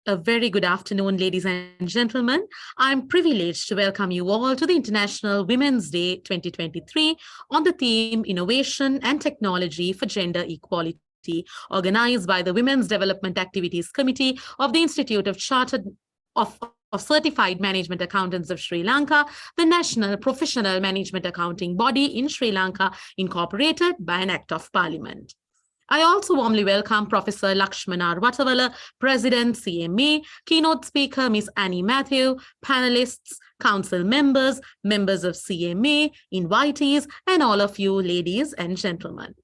A very good afternoon, ladies and gentlemen. I'm privileged to welcome you all to the International Women's Day 2023 on the theme Innovation and Technology for Gender Equality, organized by the Women's Development Activities Committee of the Institute of Chartered of Certified Management Accountants of Sri Lanka, the national professional management accounting body in Sri Lanka, incorporated by an Act of Parliament. I also warmly welcome Professor Lakshmana Watawala, President, CMA, keynote speaker, Ms. Annie Matthew, panelists, council members, members of CMA, invitees, and all of you ladies and gentlemen.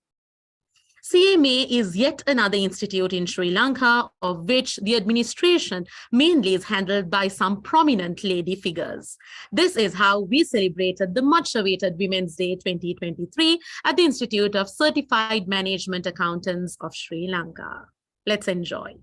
CMA is yet another institute in Sri Lanka, of which the administration mainly is handled by some prominent lady figures. This is how we celebrated the much-awaited Women's Day 2023 at the Institute of Certified Management Accountants of Sri Lanka. Let's enjoy.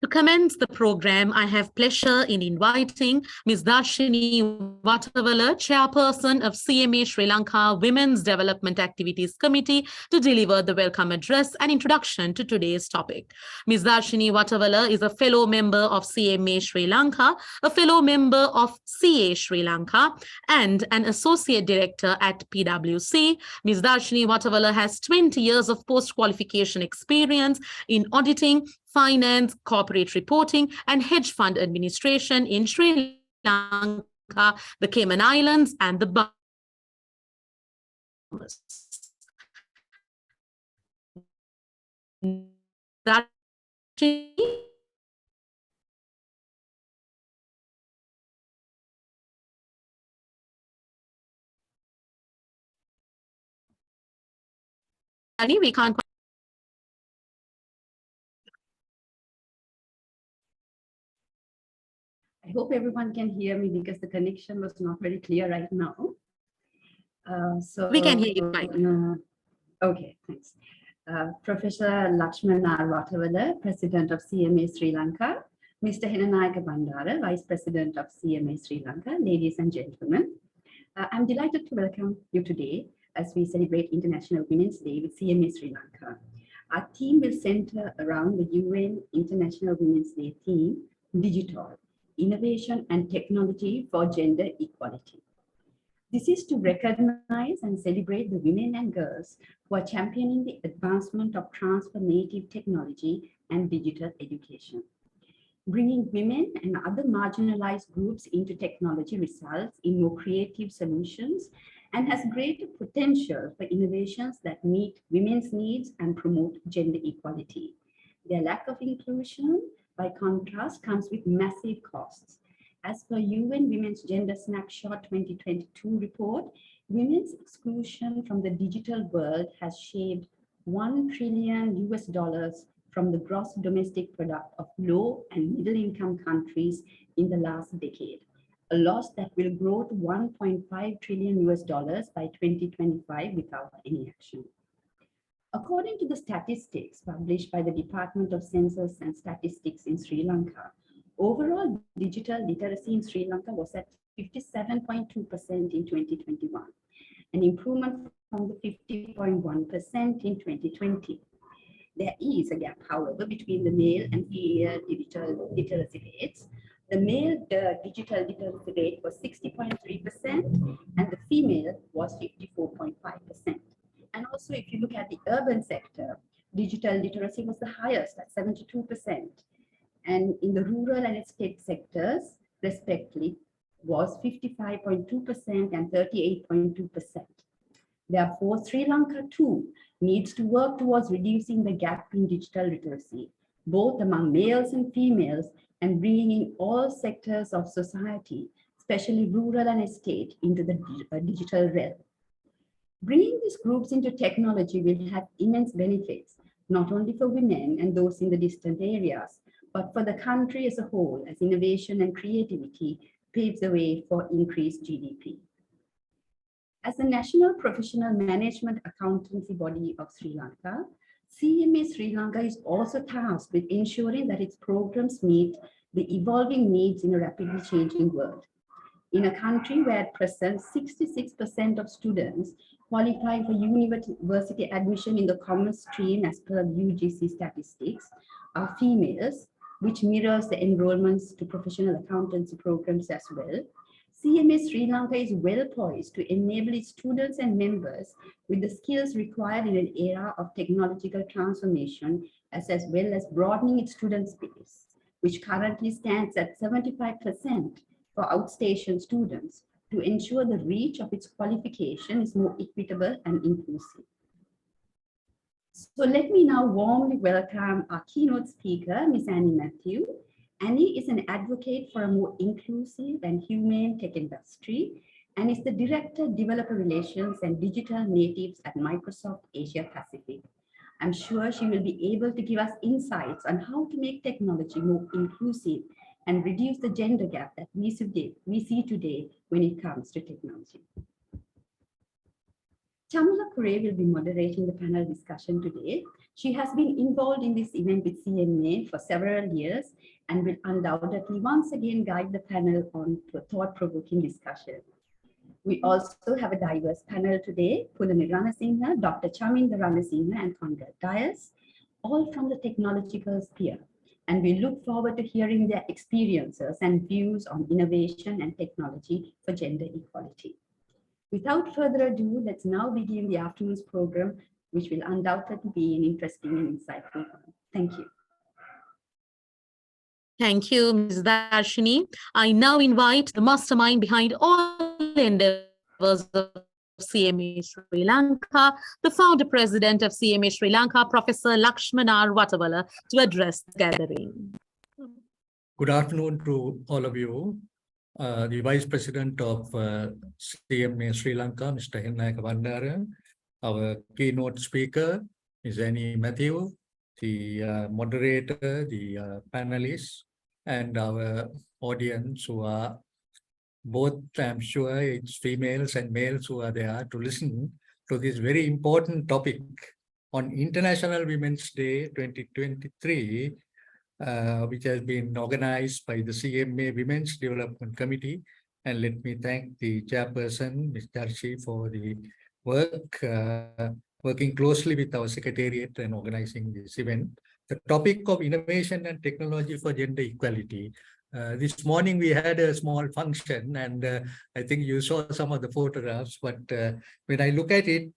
To commence the program, I have pleasure in inviting Ms. Darshini Watawala, Chairperson of CMA Sri Lanka Women's Development Activities Committee, to deliver the welcome address and introduction to today's topic. Ms. Darshini Watawala is a fellow member of CMA Sri Lanka, a fellow member of CA Sri Lanka, and an associate director at PwC. Ms. Darshini Watawala has 20 years of post-qualification experience in auditing, finance, corporate reporting, and hedge fund administration in Sri Lanka, the Cayman Islands, and the Bahamas. We can't. I hope everyone can hear me because the connection was not very clear right now. We can hear you fine. Okay, thanks. Professor Lakshmana Watawala, President of CMA Sri Lanka, Mr. Henanayaka Bandara, Vice President of CMA Sri Lanka, ladies and gentlemen. I'm delighted to welcome you today as we celebrate International Women's Day with CMA Sri Lanka. Our theme will center around the UN International Women's Day theme, Digital, Innovation and Technology for Gender Equality. This is to recognize and celebrate the women and girls who are championing the advancement of transformative technology and digital education. Bringing women and other marginalized groups into technology results in more creative solutions and has greater potential for innovations that meet women's needs and promote gender equality. Their lack of inclusion, by contrast, comes with massive costs. As per UN Women's Gender Snapshot 2022 report, women's exclusion from the digital world has shaved $1 trillion from the gross domestic product of low and middle income countries in the last decade, a loss that will grow to $1.5 trillion by 2025 without any action. According to the statistics published by the Department of Census and Statistics in Sri Lanka, overall digital literacy in Sri Lanka was at 57.2% in 2021, an improvement from the 50.1% in 2020. There is a gap, however, between the male and female digital literacy rates. The male digital literacy rate was 60.3% and the female was 54.5%. And also, if you look at the urban sector, digital literacy was the highest at 72%. And in the rural and estate sectors, respectively, was 55.2% and 38.2%. Therefore, Sri Lanka too needs to work towards reducing the gap in digital literacy, both among males and females, and bringing in all sectors of society, especially rural and estate, into the digital realm. Bringing these groups into technology will have immense benefits, not only for women and those in the distant areas, but for the country as a whole, as innovation and creativity paves the way for increased GDP. As the National Professional Management Accountancy Body of Sri Lanka, CMA Sri Lanka is also tasked with ensuring that its programs meet the evolving needs in a rapidly changing world. In a country where at present 66% of students qualifying for university admission in the commerce stream as per UGC statistics are females, which mirrors the enrollments to professional accountancy programs as well, CMA Sri Lanka is well poised to enable its students and members with the skills required in an era of technological transformation, as well as broadening its student base, which currently stands at 75% for outstation students, to ensure the reach of its qualification is more equitable and inclusive. So let me now warmly welcome our keynote speaker, Ms. Annie Matthew. Annie is an advocate for a more inclusive and humane tech industry and is the Director, Developer Relations and Digital Natives at Microsoft Asia Pacific. I'm sure she will be able to give us insights on how to make technology more inclusive and reduce the gender gap that we see today when it comes to technology. Chamala Kure will be moderating the panel discussion today. She has been involved in this event with CMA for several years and will undoubtedly once again guide the panel on to a thought-provoking discussion. We also have a diverse panel today: Pulani Ranasinghe, Dr. Chaminda Ranasinghe, and Conrad Dias, all from the technological sphere. And we look forward to hearing their experiences and views on innovation and technology for gender equality. Without further ado, let's now begin the afternoon's program, which will undoubtedly be an interesting and insightful one. Thank you. Thank you, Ms. Darshini. I now invite the mastermind behind all endeavors of CMA Sri Lanka, the founder president of CMA Sri Lanka, Professor Lakshman R. Watawala, to address the gathering. Good afternoon to all of you. The Vice President of CMA Sri Lanka, Mr. Hinayaka Bandara, our keynote speaker, Ms. Annie Matthew, the moderator, the panelists, and our audience who are both, I'm sure it's females and males who are there to listen to this very important topic on International Women's Day 2023, which has been organized by the CMA Women's Development Committee. And let me thank the chairperson, Ms. Darshi, for the work, working closely with our secretariat and organizing this event. The topic of innovation and technology for gender equality. This morning we had a small function, and I think you saw some of the photographs, but when I look at it,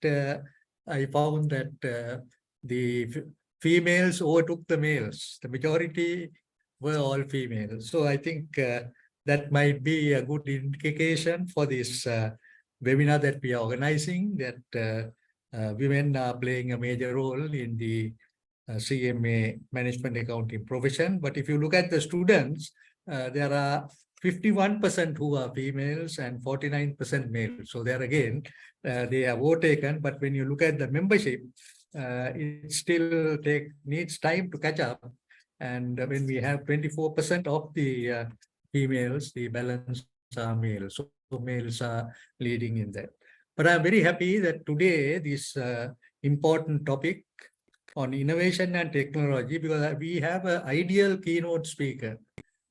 I found that the females overtook the males. The majority were all females. So I think that might be a good indication for this webinar that we are organizing, that women are playing a major role in the CMA management accounting profession. But if you look at the students, there are 51% who are females and 49% males. So there again, they are vote taken. But when you look at the membership, it still needs time to catch up. And when we have 24% of the females, the balance are males. So males are leading in that. But I'm very happy that today this important topic on innovation and technology, because we have an ideal keynote speaker.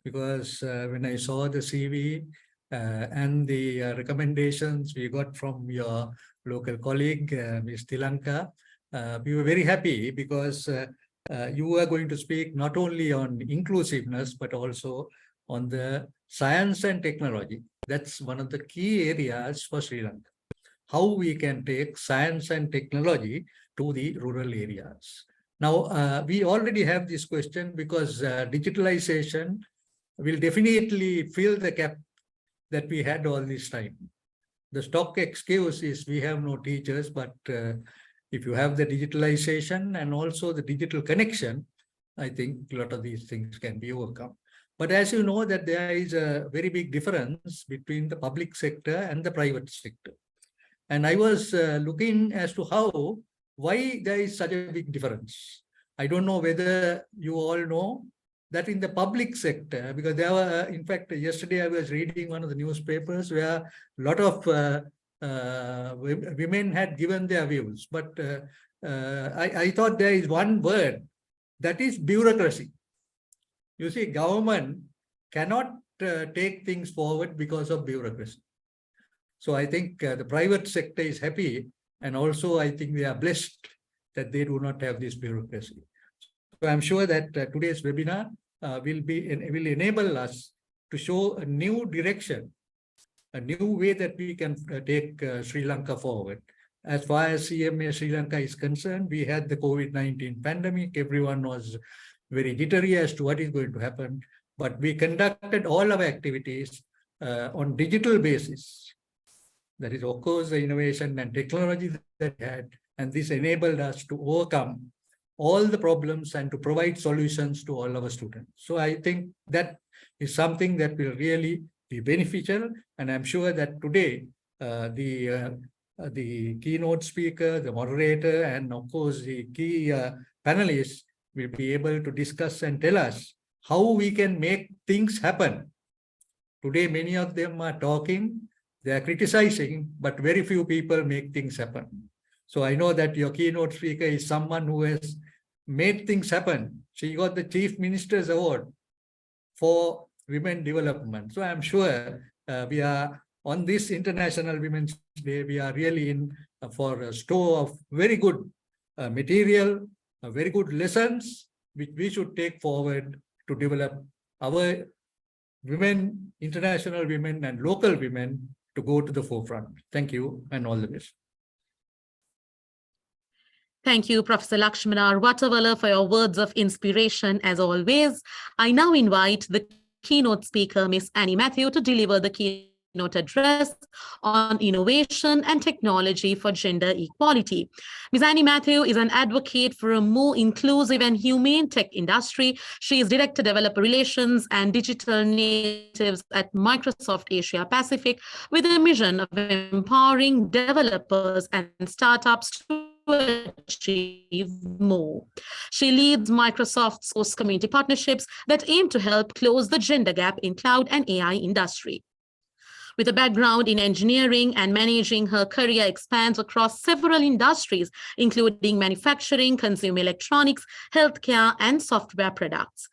Because when I saw the CV and the recommendations we got from your local colleague, Ms. Tilanka, we were very happy because you are going to speak not only on inclusiveness, but also on the science and technology. That's one of the key areas for Sri Lanka. How we can take science and technology to the rural areas. Now, we already have this question because digitalization will definitely fill the gap that we had all this time. The stock excuse is we have no teachers, but if you have the digitalization and also the digital connection, I think a lot of these things can be overcome. But as you know, that there is a very big difference between the public sector and the private sector. And I was looking as to why there is such a big difference. I don't know whether you all know that in the public sector, because there were, in fact, yesterday I was reading one of the newspapers where a lot of women had given their views. But I thought there is one word, that is bureaucracy. You see, government cannot take things forward because of bureaucracy. So I think the private sector is happy, and also I think they are blessed that they do not have this bureaucracy. So I'm sure that today's webinar will enable us to show a new direction, a new way that we can take Sri Lanka forward. As far as CMA Sri Lanka is concerned, we had the COVID-19 pandemic. Everyone was very jittery as to what is going to happen. But we conducted all our activities on digital basis. That is, of course, the innovation and technology that we had. And this enabled us to overcome all the problems and to provide solutions to all our students. So I think that is something that will really be beneficial. And I'm sure that today, the keynote speaker, the moderator, and of course, the key panelists will be able to discuss and tell us how we can make things happen. Today, many of them are talking, they are criticizing, but very few people make things happen. So I know that your keynote speaker is someone who has made things happen. She got the Chief Minister's Award for Women Development. So I'm sure we are on this International Women's Day, we are really in for a store of very good material, very good lessons, which we should take forward to develop our women, international women and local women to go to the forefront. Thank you and all the best. Thank you, Professor Lakshmana Watawala, for your words of inspiration as always. I now invite the keynote speaker, Ms. Annie Matthew, to deliver the keynote address on innovation and technology for gender equality. Ms. Annie Matthew is an advocate for a more inclusive and humane tech industry. She is Director Developer Relations and Digital Natives at Microsoft Asia Pacific, with a mission of empowering developers and startups to achieve more. She leads Microsoft's source community partnerships that aim to help close the gender gap in cloud and AI industry. With a background in engineering and managing, her career expands across several industries, including manufacturing, consumer electronics, healthcare, and software products.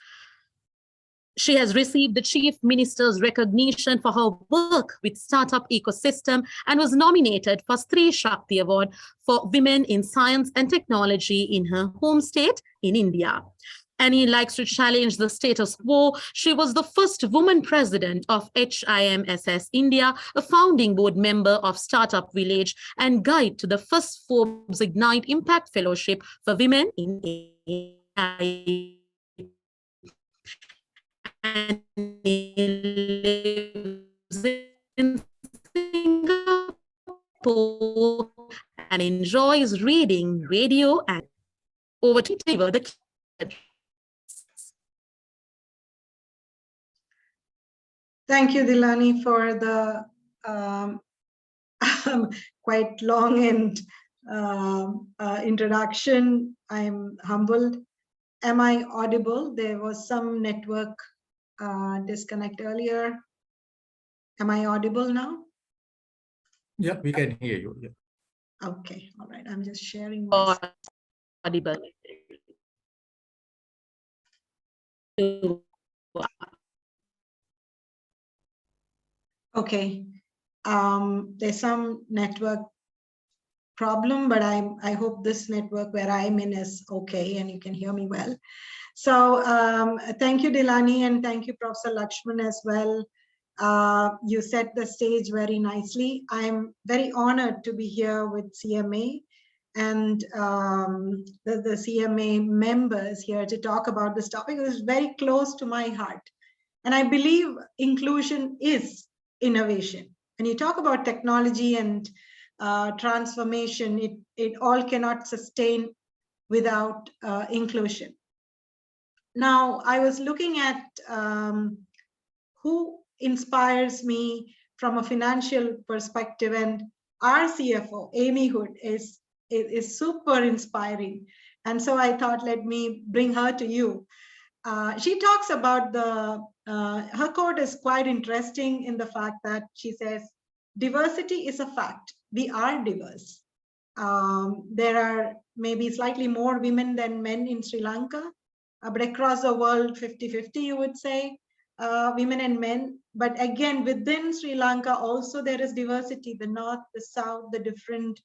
She has received the Chief Minister's recognition for her work with startup ecosystem and was nominated for Stree Shakti Award for Women in Science and Technology in her home state in India. Annie likes to challenge the status quo. She was the first woman president of HIMSS India, a founding board member of Startup Village, and guide to the first Forbes Ignite Impact Fellowship for Women in AI. And lives in Singapore and enjoys reading, radio, and over to deliver the Thank you, Dilani, for the quite long and introduction. I'm humbled. Am I audible? There was some network disconnect earlier. Am I audible now? Yeah, we can hear you. Yeah. Okay, all right. I'm just sharing my audible. Okay. There's some network problem, but I hope this network where I'm in is okay and you can hear me well. So thank you, Dilani, and thank you, Professor Lakshman, as well. You set the stage very nicely. I'm very honored to be here with CMA and the CMA members here to talk about this topic. It is very close to my heart. And I believe inclusion is innovation. When you talk about technology and transformation, it all cannot sustain without inclusion. Now, I was looking at who inspires me from a financial perspective, and our CFO, Amy Hood, is super inspiring. And so I thought, let me bring her to you. She talks about her quote is quite interesting in the fact that she says, diversity is a fact. We are diverse. There are maybe slightly more women than men in Sri Lanka, but across the world, 50-50, you would say, women and men. But again, within Sri Lanka, also there is diversity, the North, the South, the different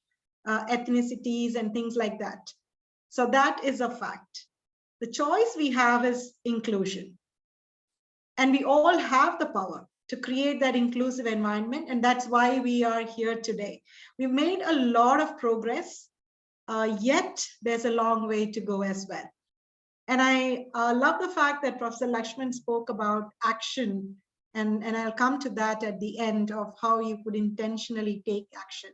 ethnicities and things like that. So that is a fact. The choice we have is inclusion. And we all have the power to create that inclusive environment. And that's why we are here today. We've made a lot of progress, yet there's a long way to go as well. And I love the fact that Professor Lakshman spoke about action, and I'll come to that at the end of how you could intentionally take action.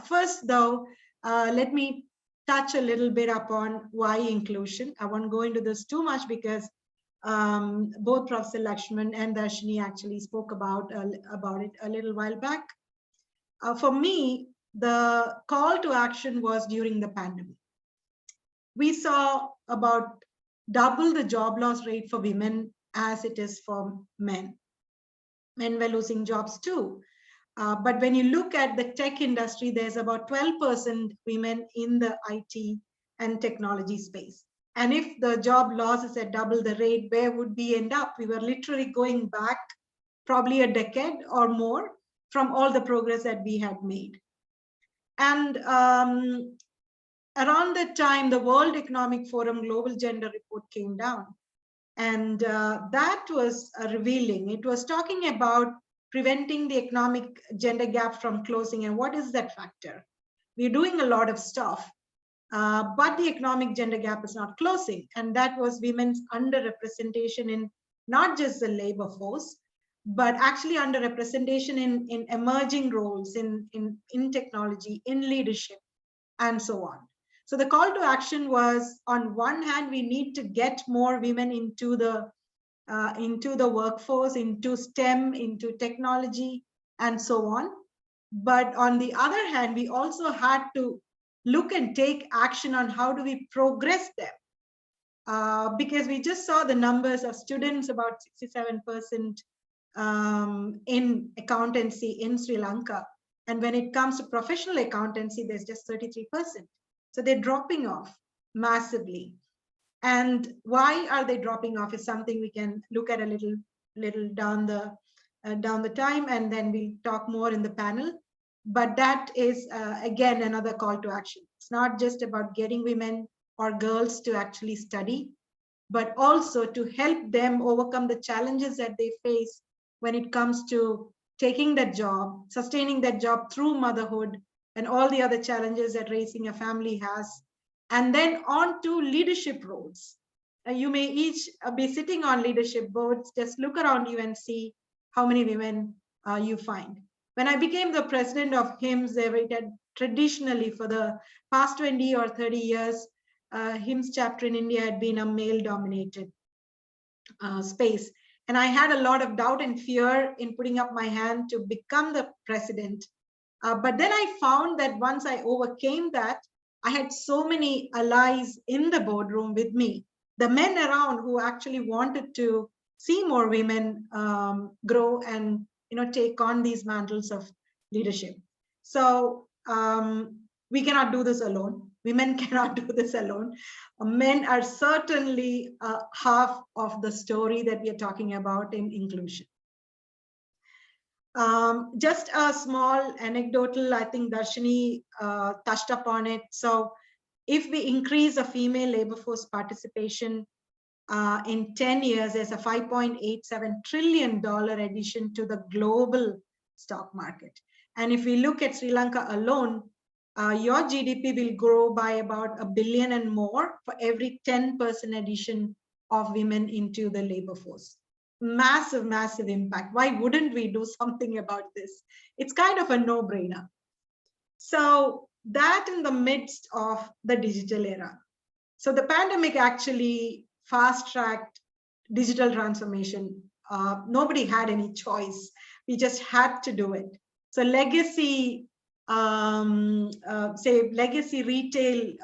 First, though, let me touch a little bit upon why inclusion. I won't go into this too much because both Professor Lakshman and Darshini actually spoke about it a little while back. For me, the call to action was during the pandemic. We saw about double the job loss rate for women as it is for men. Men were losing jobs too. But when you look at the tech industry, there's about 12% women in the IT and technology space. And if the job loss is at double the rate, where would we end up? We were literally going back probably a decade or more from all the progress that we had made. And around that time, the World Economic Forum Global Gender Report came down. And that was revealing. It was talking about preventing the economic gender gap from closing. And what is that factor? We're doing a lot of stuff, but the economic gender gap is not closing. And that was women's underrepresentation in not just the labor force, but actually underrepresentation in emerging roles in technology, in leadership, and so on. So the call to action was, on one hand, we need to get more women into the workforce, into STEM, into technology, and so on. But on the other hand, we also had to look and take action on how do we progress them. Because we just saw the numbers of students, about 67% in accountancy in Sri Lanka. And when it comes to professional accountancy, there's just 33%. So they're dropping off massively. And why are they dropping off is something we can look at a little down the time, and then we'll talk more in the panel. But that is, again, another call to action. It's not just about getting women or girls to actually study, but also to help them overcome the challenges that they face when it comes to taking that job, sustaining that job through motherhood, and all the other challenges that raising a family has. And then on to leadership roles. You may each be sitting on leadership boards. Just look around you and see how many women you find. When I became the president of HIMSS, traditionally for the past 20 or 30 years, HIMSS chapter in India had been a male-dominated space. And I had a lot of doubt and fear in putting up my hand to become the president. But then I found that once I overcame that, I had so many allies in the boardroom with me, the men around who actually wanted to see more women grow and take on these mantles of leadership. So we cannot do this alone. Women cannot do this alone. Men are certainly half of the story that we are talking about in inclusion. Just a small anecdotal, I think Darshini touched upon it. So if we increase the female labor force participation in 10 years, there's a $5.87 trillion addition to the global stock market. And if we look at Sri Lanka alone, your GDP will grow by about $1 billion and more for every 10% addition of women into the labor force. Massive, massive impact. Why wouldn't we do something about this? It's kind of a no-brainer. So that in the midst of the digital era. So the pandemic actually fast-tracked digital transformation. Nobody had any choice. We just had to do it. So legacy say legacy retail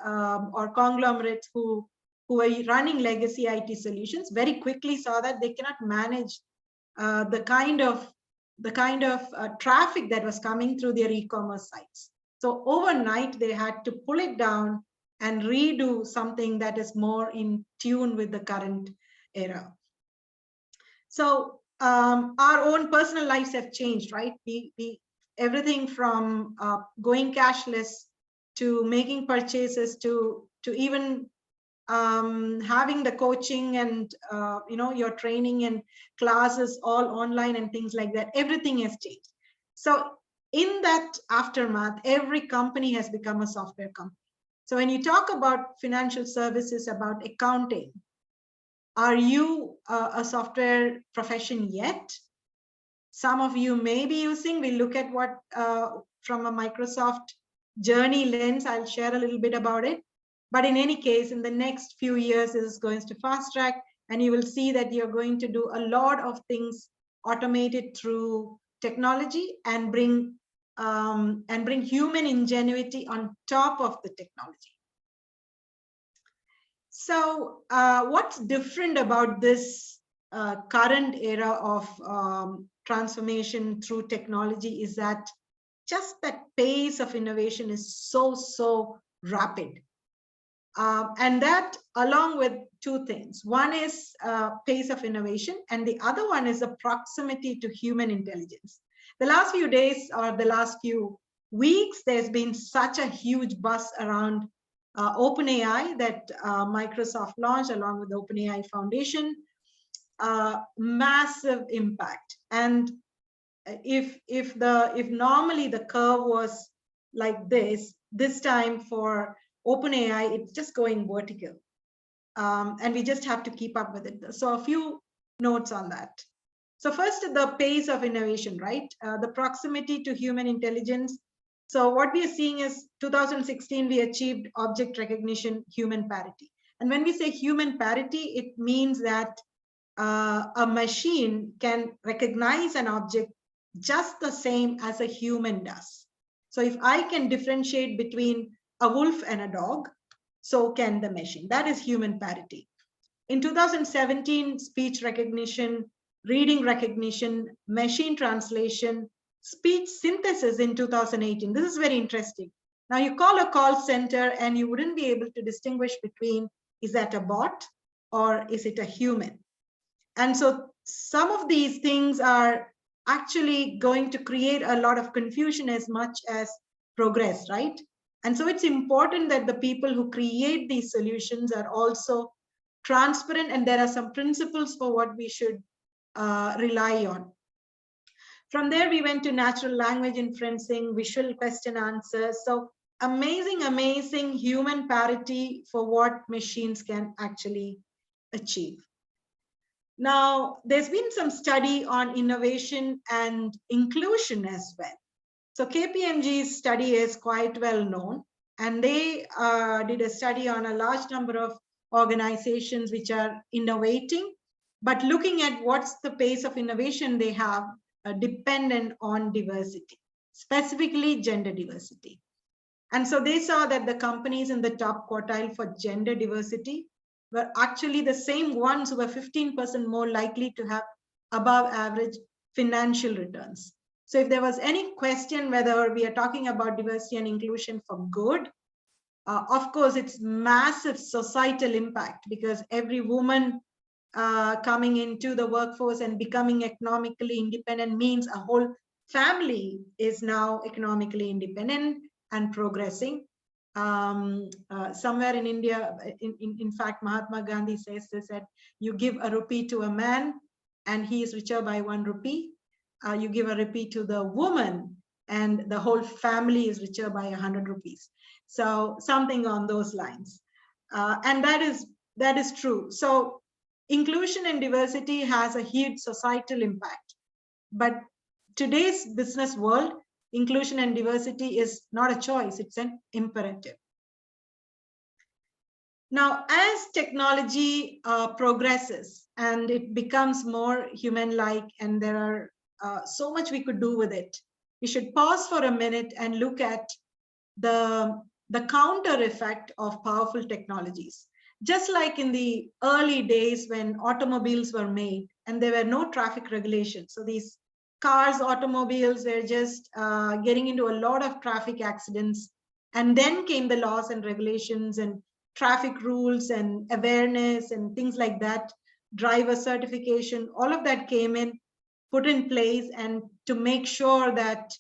or conglomerates who were running legacy IT solutions very quickly saw that they cannot manage the kind of traffic that was coming through their e-commerce sites. So overnight, they had to pull it down and redo something that is more in tune with the current era. So our own personal lives have changed, right? Everything from going cashless to making purchases to even having the coaching and your training and classes all online and things like that. Everything has changed. So in that aftermath, every company has become a software company. So when you talk about financial services, about accounting, are you a software profession yet? Some of you may be using. We look at what from a Microsoft journey lens. I'll share a little bit about it. But in any case, in the next few years, this is going to fast track, and you will see that you're going to do a lot of things automated through technology and bring human ingenuity on top of the technology. So what's different about this current era of transformation through technology is that just that pace of innovation is so rapid. And that along with two things. One is pace of innovation, and the other one is the proximity to human intelligence. The last few days or the last few weeks, there's been such a huge buzz around OpenAI that Microsoft launched along with the OpenAI Foundation. Massive impact. And if normally the curve was like this time for OpenAI, it's just going vertical. And we just have to keep up with it. So a few notes on that. So first, the pace of innovation, right? The proximity to human intelligence. So what we are seeing is 2016, we achieved object recognition human parity. And when we say human parity, it means that a machine can recognize an object just the same as a human does. So if I can differentiate between a wolf and a dog, so can the machine. That is human parity. In 2017, speech recognition, reading recognition, machine translation, speech synthesis in 2018. This is very interesting. Now you call a call center and you wouldn't be able to distinguish between, is that a bot or is it a human? And so some of these things are actually going to create a lot of confusion as much as progress, right? And so it's important that the people who create these solutions are also transparent, and there are some principles for what we should rely on. From there, we went to natural language inferencing, visual question answers. So amazing human parity for what machines can actually achieve. Now, there's been some study on innovation and inclusion as well. So KPMG's study is quite well known, and they did a study on a large number of organizations which are innovating, but looking at what's the pace of innovation they have dependent on diversity, specifically gender diversity. And so they saw that the companies in the top quartile for gender diversity were actually the same ones who were 15% more likely to have above average financial returns. So if there was any question whether we are talking about diversity and inclusion for good, of course, it's massive societal impact, because every woman coming into the workforce and becoming economically independent means a whole family is now economically independent and progressing. Somewhere in India, in fact, Mahatma Gandhi says this, that you give a rupee to a man and he is richer by 1 rupee. You give a rupee to the woman and the whole family is richer by 100 rupees. So something on those lines. And that is true. So inclusion and diversity has a huge societal impact. But today's business world, inclusion and diversity is not a choice, it's an imperative. Now, as technology progresses and it becomes more human-like, and there are so much we could do with it, we should pause for a minute and look at the counter effect of powerful technologies. Just like in the early days when automobiles were made and there were no traffic regulations. So these cars, automobiles were just getting into a lot of traffic accidents. And then came the laws and regulations and traffic rules and awareness and things like that, driver certification, all of that came in, put in place, and to make sure that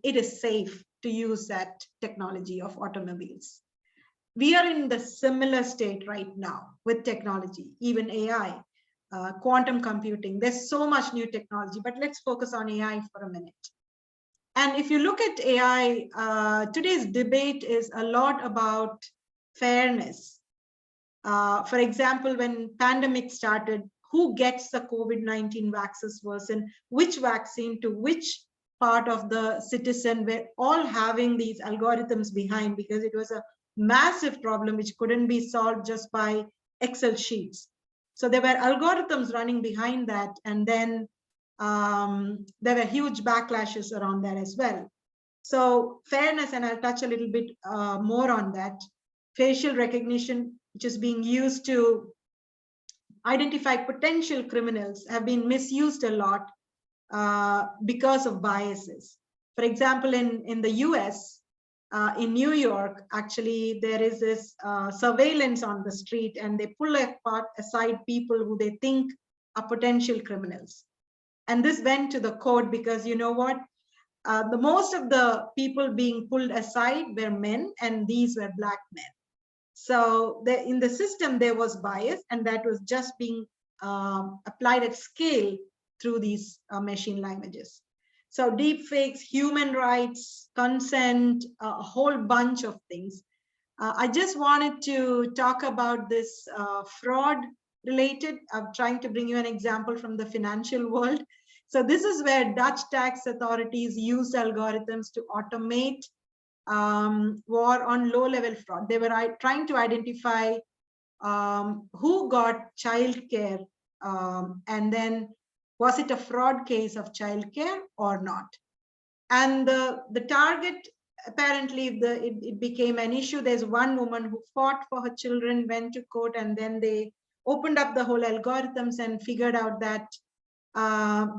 it is safe to use that technology of automobiles. We are in the similar state right now with technology, even AI, quantum computing. There's so much new technology, but let's focus on AI for a minute. And if you look at AI, today's debate is a lot about fairness. For example, when pandemic started, who gets the COVID-19 vaccines versus which vaccine to which part of the citizen, were all having these algorithms behind, because it was a massive problem which couldn't be solved just by Excel sheets. So there were algorithms running behind that, and then there were huge backlashes around that as well. So fairness, and I'll touch a little bit more on that. Facial recognition, which is being used to identify potential criminals, have been misused a lot because of biases. For example, in the US, in New York, actually, there is this surveillance on the street, and they pull aside people who they think are potential criminals. And this went to the court because, you know what, the most of the people being pulled aside were men, and these were Black men. So in the system, there was bias, and that was just being applied at scale through these machine languages. So deep fakes, human rights, consent, a whole bunch of things. I just wanted to talk about this fraud related. I'm trying to bring you an example from the financial world. So this is where Dutch tax authorities used algorithms to automate war on low-level fraud. They were trying to identify who got childcare, and then was it a fraud case of childcare or not? And the target, apparently, it became an issue. There's one woman who fought for her children, went to court, and then they opened up the whole algorithms and figured out that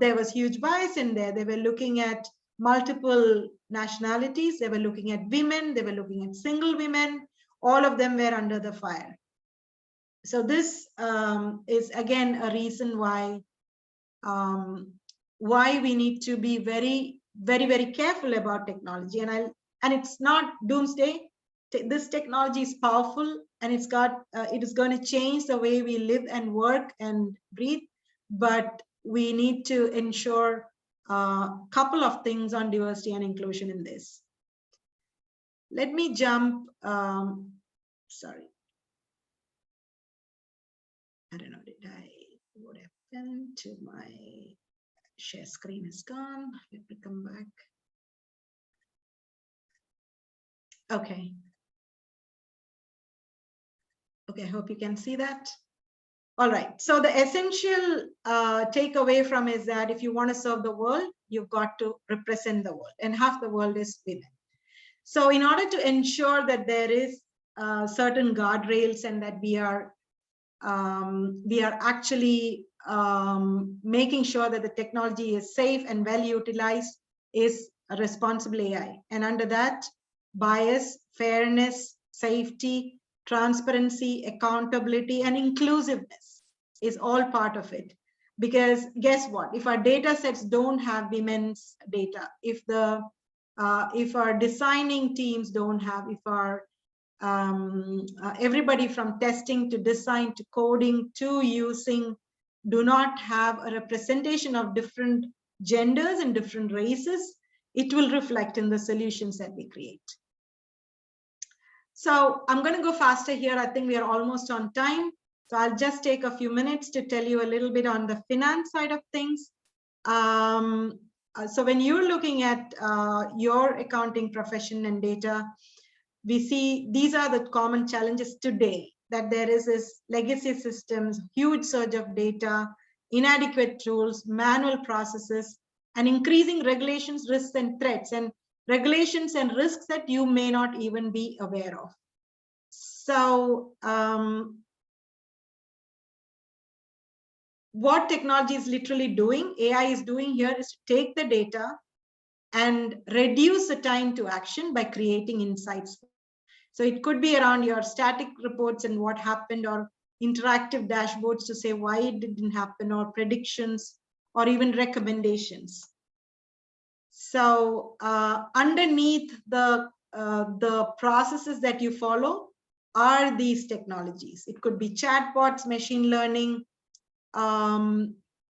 there was huge bias in there. They were looking at multiple nationalities. They were looking at women. They were looking at single women. All of them were under the fire. So this is, again, a reason why we need to be very, very, very careful about technology. And it's not doomsday. This technology is powerful, and it is going to change the way we live and work and breathe. But we need to ensure a couple of things on diversity and inclusion in this. Let me jump. Sorry. I don't know, what happened to my share screen is gone. Let me come back. Okay. Okay, I hope you can see that. All right, so the essential takeaway from is that if you want to serve the world, you've got to represent the world, and half the world is women. So in order to ensure that there is certain guardrails, and that we are actually making sure that the technology is safe and well utilized, is a responsible AI. And under that, bias, fairness, safety, transparency, accountability, and inclusiveness is all part of it. Because guess what? If our data sets don't have women's data, if our designing teams don't have, if our everybody from testing to design to coding to using do not have a representation of different genders and different races, it will reflect in the solutions that we create. So I'm going to go faster here. I think we are almost on time. So I'll just take a few minutes to tell you a little bit on the finance side of things. So when you're looking at your accounting profession and data, we see these are the common challenges today, that there is this legacy systems, huge surge of data, inadequate tools, manual processes, and increasing regulations, risks, and threats, and regulations and risks that you may not even be aware of. So what technology is literally doing, AI is doing here, is to take the data and reduce the time to action by creating insights. So it could be around your static reports and what happened, or interactive dashboards to say why it didn't happen, or predictions, or even recommendations. So underneath the processes that you follow are these technologies. It could be chatbots, machine learning,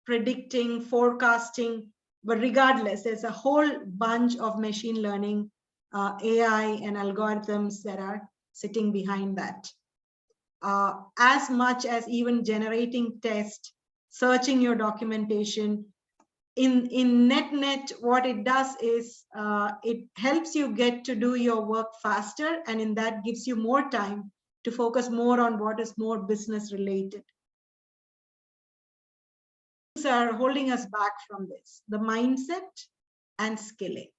predicting, forecasting, but regardless, there's a whole bunch of machine learning, AI and algorithms that are sitting behind that. As much as even generating tests, searching your documentation. In net, what it does is it helps you get to do your work faster, and in that gives you more time to focus more on what is more business related. Are holding us back from this, the mindset and skilling.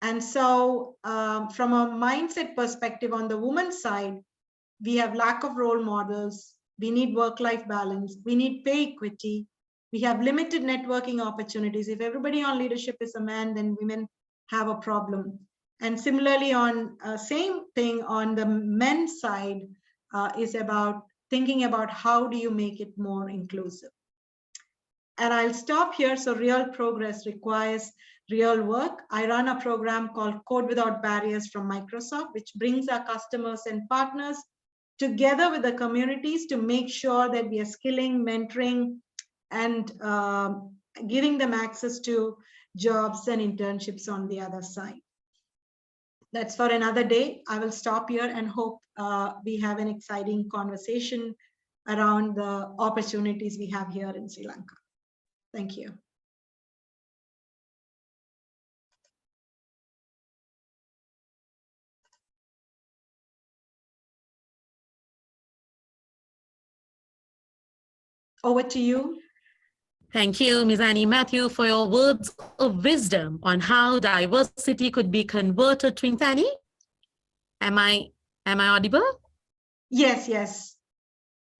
And so from a mindset perspective, on the woman's side, we have lack of role models, we need work-life balance, we need pay equity, we have limited networking opportunities. If everybody on leadership is a man, then women have a problem. And similarly, on same thing on the men's side is about thinking about how do you make it more inclusive. And I'll stop here. So real progress requires real work. I run a program called Code Without Barriers from Microsoft, which brings our customers and partners together with the communities to make sure that we are skilling, mentoring, and giving them access to jobs and internships on the other side. That's for another day. I will stop here and hope we have an exciting conversation around the opportunities we have here in Sri Lanka. Thank you. Over to you. Thank you, Ms. Annie Matthew, for your words of wisdom on how diversity could be converted to Annie. Am I audible? Yes, yes.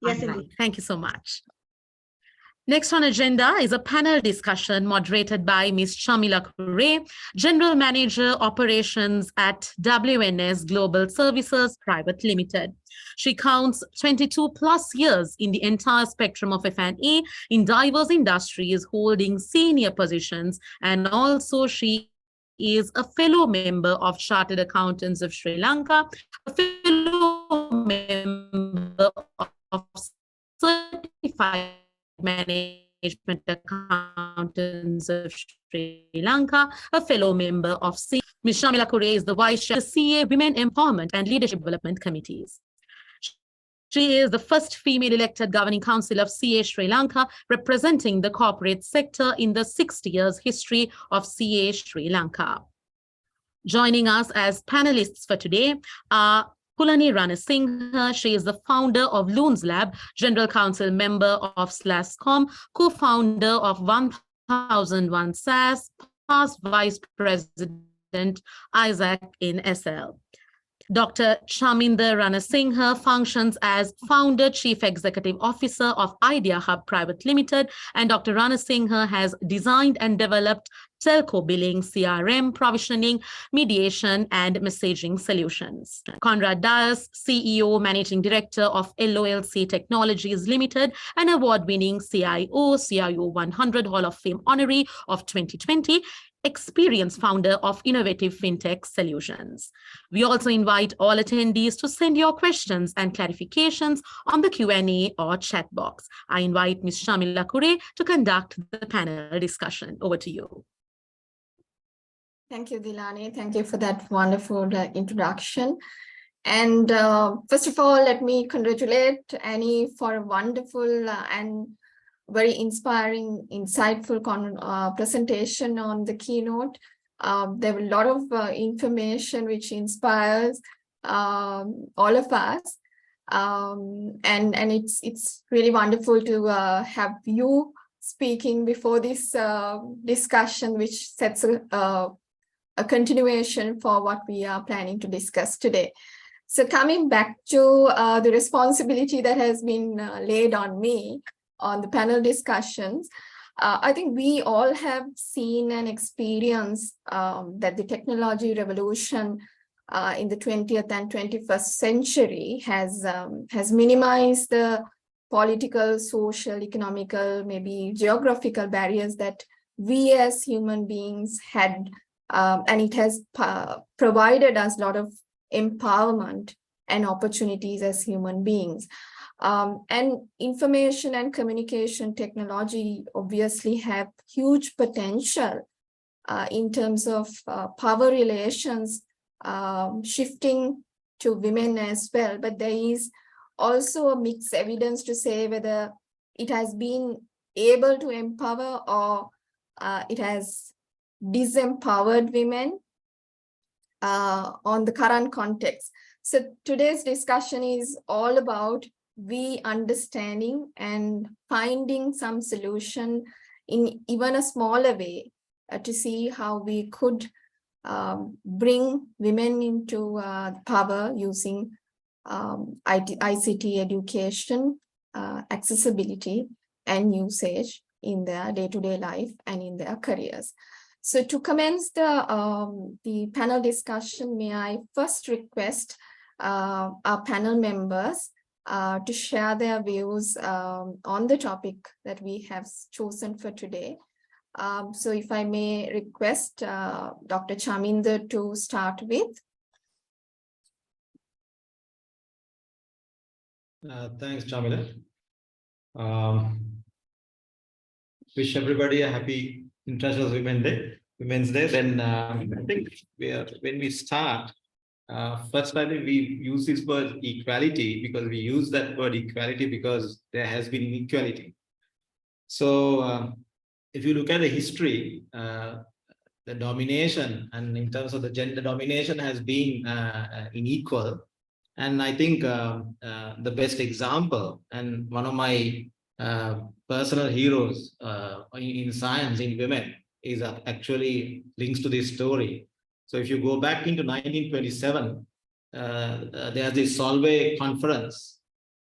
Yes, Right. indeed. Thank you so much. Next on agenda is a panel discussion moderated by Ms. Shamila Kure, General Manager Operations at WNS Global Services Private Limited. She counts 22 plus years in the entire spectrum of F&E in diverse industries, holding senior positions, and also she is a fellow member of Chartered Accountants of Sri Lanka, a fellow member of Certified Management Accountants of Sri Lanka, a fellow member of CA. Ms. Shamila Kure is the Vice Chair of the CA Women Empowerment and Leadership Development Committees. She is the first female elected governing council of CA Sri Lanka, representing the corporate sector in the 60 years history of CA Sri Lanka. Joining us as panelists for today are Pulani Ranasinghe. She is the founder of Loons Lab, General Council member of SLASCOM, co-founder of 1001 SAS, past Vice President Isaac in SL. Dr. Chaminder Ranasinghe functions as founder, chief executive officer of Idea Hub Private Limited, and Dr. Ranasinghe has designed and developed telco billing, CRM, provisioning, mediation, and messaging solutions. Conrad Dias, CEO, Managing Director of LOLC Technologies Limited, an award-winning CIO 100 Hall of Fame honoree of 2020, experienced founder of innovative fintech solutions. We also invite all attendees to send your questions and clarifications on the Q&A or chat box. I invite Ms. Shamila Kure to conduct the panel discussion. Over to you. Thank you, Dilani. Thank you for that wonderful introduction. And first of all, let me congratulate Annie for a wonderful and very inspiring, insightful presentation on the keynote. There were a lot of information which inspires all of us. And it's really wonderful to have you speaking before this discussion, which sets a continuation for what we are planning to discuss today. So coming back to the responsibility that has been laid on me on the panel discussions, I think we all have seen and experienced that the technology revolution in the 20th and 21st century has minimized the political, social, economical, maybe geographical barriers that we as human beings had, and it has provided us a lot of empowerment and opportunities as human beings. And information and communication technology obviously have huge potential in terms of power relations shifting to women as well. But there is also a mixed evidence to say whether it has been able to empower or it has disempowered women on the current context. So today's discussion is all about we understanding and finding some solution in even a smaller way to see how we could bring women into power using ICT education, accessibility and usage in their day-to-day life and in their careers. So to commence the panel discussion, may I first request our panel members to share their views on the topic that we have chosen for today. So if I may request Dr. Chaminder to start with. Thanks, Chamila. Wish everybody a happy International Women's Day. Then I think when we start, first I think we use this word equality because we use that word equality because there has been inequality. So if you look at the history, the domination and in terms of the gender domination has been unequal. And I think the best example and one of my personal heroes in science, in women, is actually links to this story. So if you go back into 1927, there's this Solvay conference,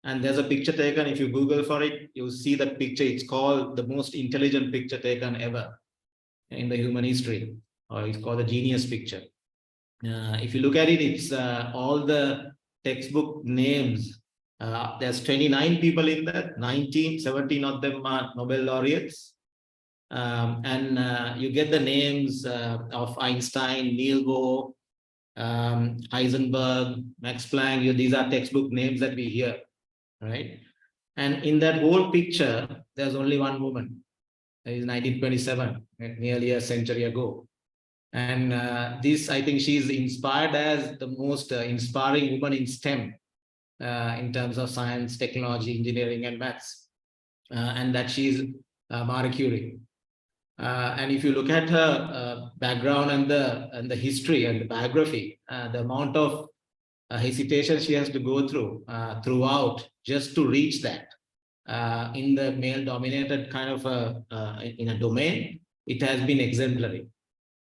and there's a picture taken. If you Google for it, you'll see that picture. It's called the most intelligent picture taken ever in the human history, or it's called the genius picture. If you look at it, it's all the textbook names. There's 29 people in that, 17 of them are Nobel laureates. And you get the names of Einstein, Niels Bohr, Heisenberg, Max Planck. These are textbook names that we hear, right? And in that whole picture, there's only one woman. It is 1927, nearly a century ago. And this, I think she's inspired as the most inspiring woman in STEM in terms of science, technology, engineering, and maths. And that she's Marie Curie. And if you look at her background and the history and the biography, the amount of hesitation she has to go through throughout just to reach that in the male-dominated kind of in a domain, it has been exemplary.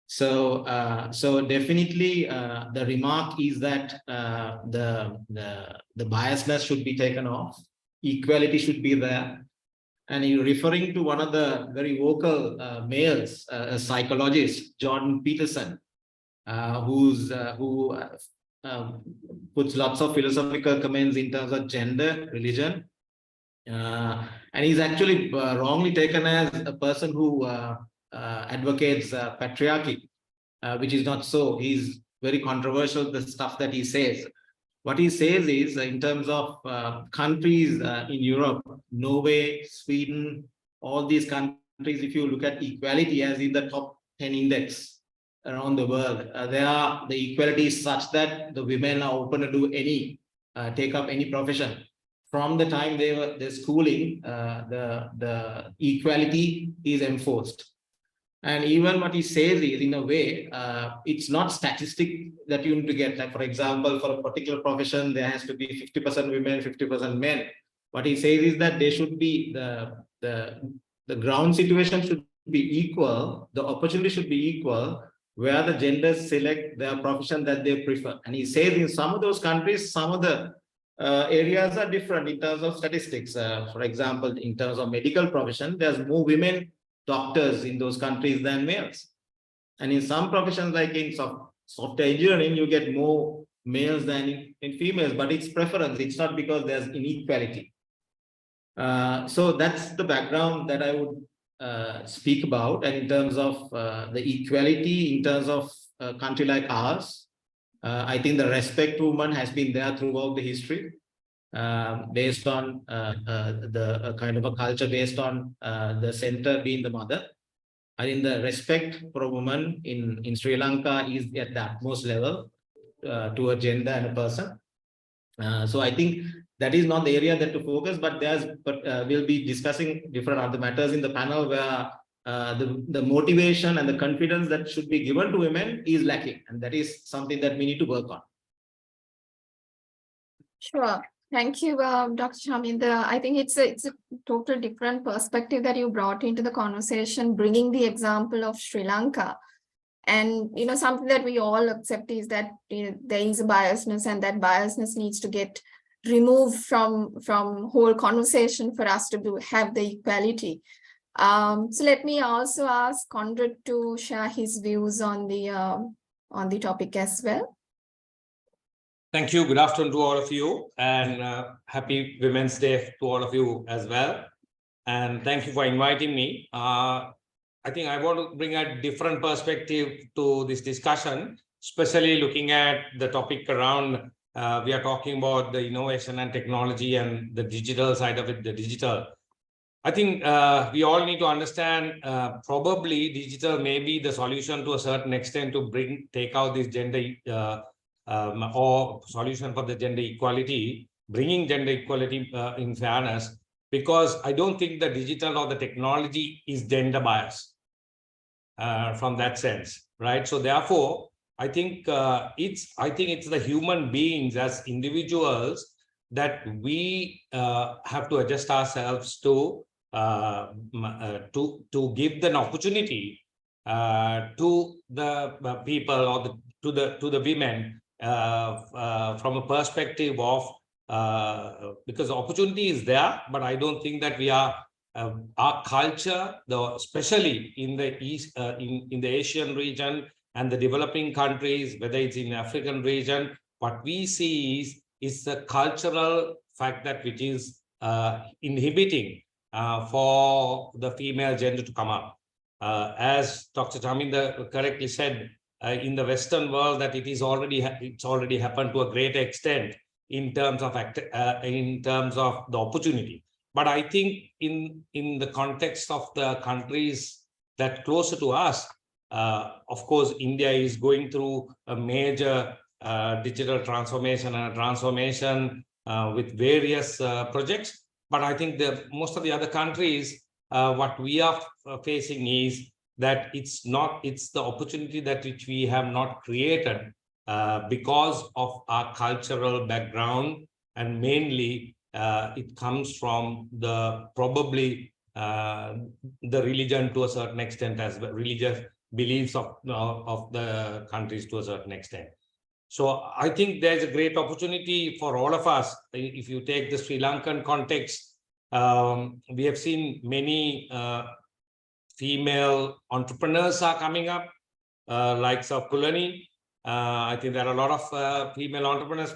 So, so definitely the remark is that the biasness should be taken off, equality should be there. And you're referring to one of the very vocal males, a psychologist, Jordan Peterson, who puts lots of philosophical comments in terms of gender, religion. And he's actually wrongly taken as a person who advocates patriarchy, which is not so. He's very controversial, the stuff that he says. What he says is in terms of countries in Europe, Norway, Sweden, all these countries, if you look at equality as in the top 10 index around the world, the equality is such that the women are open to do any, take up any profession. From the time they're schooling, the equality is enforced. And even what he says is, in a way, it's not statistic that you need to get. Like, for example, for a particular profession, there has to be 50% women, 50% men. What he says is that there should be the the ground situation should be equal, the opportunity should be equal, where the genders select their profession that they prefer. And he says in some of those countries, some of the areas are different in terms of statistics. For example, in terms of medical profession, there's more women doctors in those countries than males. And in some professions, like in software engineering, you get more males than in females, but it's preference. It's not because there's inequality. So that's the background that I would speak about. And in terms of the equality, in terms of a country like ours, I think the respect movement has been there throughout the history, based on the kind of a culture based on the center being the mother. I think the respect for a woman in Sri Lanka is at the utmost level to a gender and a person. So I think that is not the area that to focus, but we'll be discussing different other matters in the panel where the motivation and the confidence that should be given to women is lacking, and that is something that we need to work on. Sure. Thank you, Dr. Chaminda. I think it's a total different perspective that you brought into the conversation, bringing the example of Sri Lanka. And, you know, something that we all accept is that there is a biasness, and that biasness needs to get removed from whole conversation for us to have the equality. So let me also ask Conrad to share his views on the topic as well. Thank you. Good afternoon to all of you, and happy Women's Day to all of you as well. And thank you for inviting me. I think I want to bring a different perspective to this discussion, especially looking at the topic around, we are talking about the innovation and technology and the digital side of it, the digital. I think we all need to understand probably digital may be the solution to a certain extent to take out this gender or solution for the gender equality, bringing gender equality in fairness, because I don't think the digital or the technology is gender biased from that sense, right? So therefore, I think it's the human beings as individuals that we have to adjust ourselves to give an opportunity to the people or to the women from a perspective of because opportunity is there, but I don't think that we are our culture, especially in the East, in the Asian region and the developing countries, whether it's in African region, what we see is the cultural fact that which is inhibiting for the female gender to come up. As Dr. Chaminda correctly said, in the Western world, that it's already happened to a great extent in terms of the opportunity. But I think in the context of the countries that closer to us, of course, India is going through a major digital transformation and transformation with various projects. But I think most of the other countries, what we are facing is that it's the opportunity that which we have not created because of our cultural background, and mainly it comes from probably the religion to a certain extent, as well, religious beliefs of the countries to a certain extent. So I think there's a great opportunity for all of us. If you take the Sri Lankan context, we have seen many female entrepreneurs are coming up, likes of Kulani. I think there are a lot of female entrepreneurs,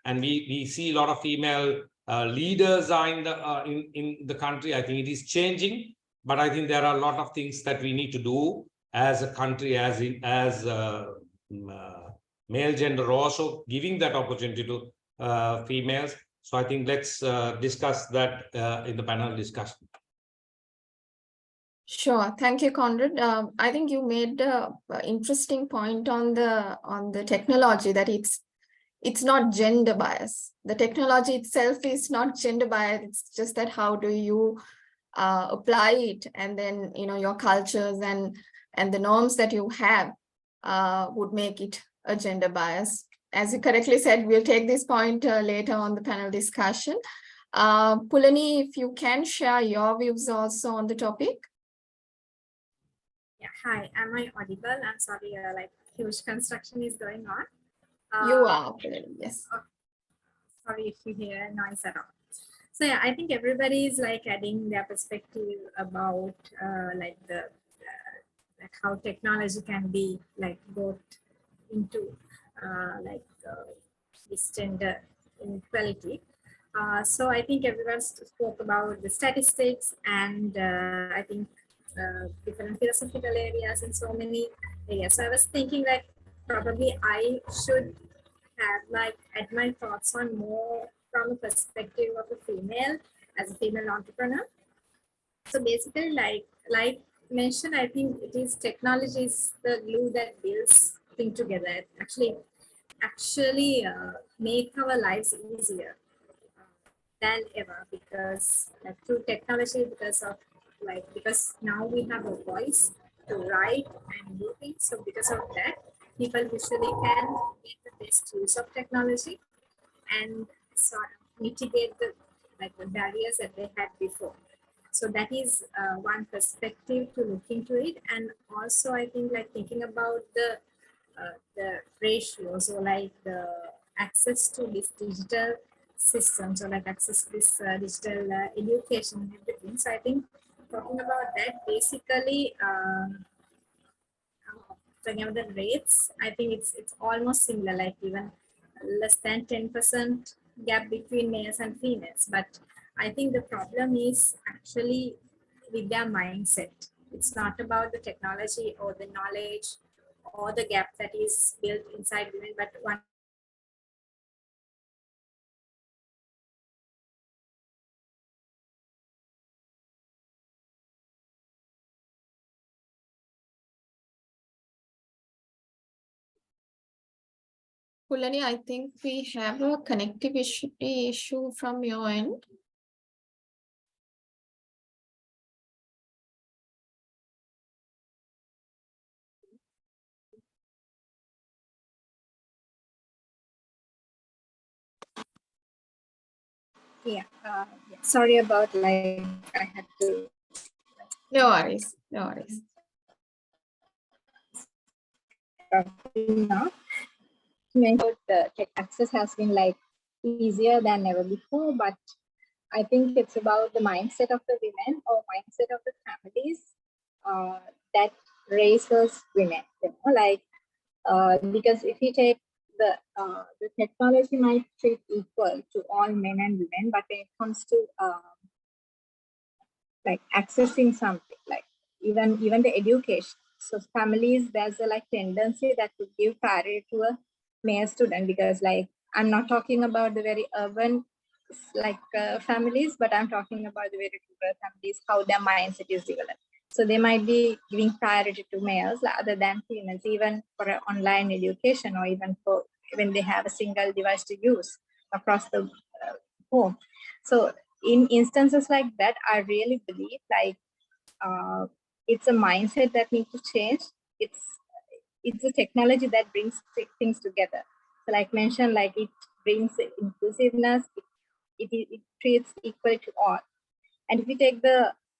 and we see a lot of female leaders are in the country. I think it is changing, but I think there are a lot of things that we need to do as a country, as male gender, also giving that opportunity to females. So I think let's discuss that in the panel discussion. Sure. Thank you, Conrad. I think you made an interesting point on the technology, that it's not gender bias. The technology itself is not gender bias. It's just that how do you apply it, and then your cultures and the norms that you have would make it a gender bias. As you correctly said, we'll take this point later on the panel discussion. Pulani, if you can share your views also on the topic. Yeah, hi, am I audible? I'm sorry, like huge construction is going on. You are, Pulani, yes. Sorry if you hear noise at all. So yeah, I think everybody is like adding their perspective about like the like how technology can be like brought into this gender inequality. So I think everyone spoke about the statistics and I think different philosophical areas and so many areas. So I was thinking like probably I should have like add my thoughts on more from a perspective of a female as a female entrepreneur. So basically, like mentioned, I think it is technology is the glue that builds things together. Actually make our lives easier than ever because like through technology because now we have a voice to write and do things. So because of that, people usually can make the best use of technology and sort of mitigate the barriers that they had before. So that is one perspective to look into it. And also I think like thinking about the ratio, so like the access to this digital system, so like access to this digital education and everything. So I think talking about that, basically talking about the rates, I think it's almost similar, like even less than 10% gap between males and females. But I think the problem is actually with their mindset. It's not about the technology or the knowledge or the gap that is built inside women, but one Pulani, I think we have a connectivity issue from your end. yeah, sorry about like I had to No worries, no worries. now. The tech access has been like easier than ever before, but I think it's about the mindset of the women or mindset of the families that raises women. You know, like because if you take the technology might treat equal to all men and women, but when it comes to like accessing something, like even the education. So families, there's a like tendency that to give priority to a male student because like I'm not talking about the very urban like families, but I'm talking about the very rural families, how their mindset is developed. So they might be giving priority to males other than females, even for an online education or even for when they have a single device to use across the home. So in instances like that, I really believe like it's a mindset that needs to change. It's a technology that brings things together. So like mentioned, like it brings inclusiveness, it treats equal to all. And if we take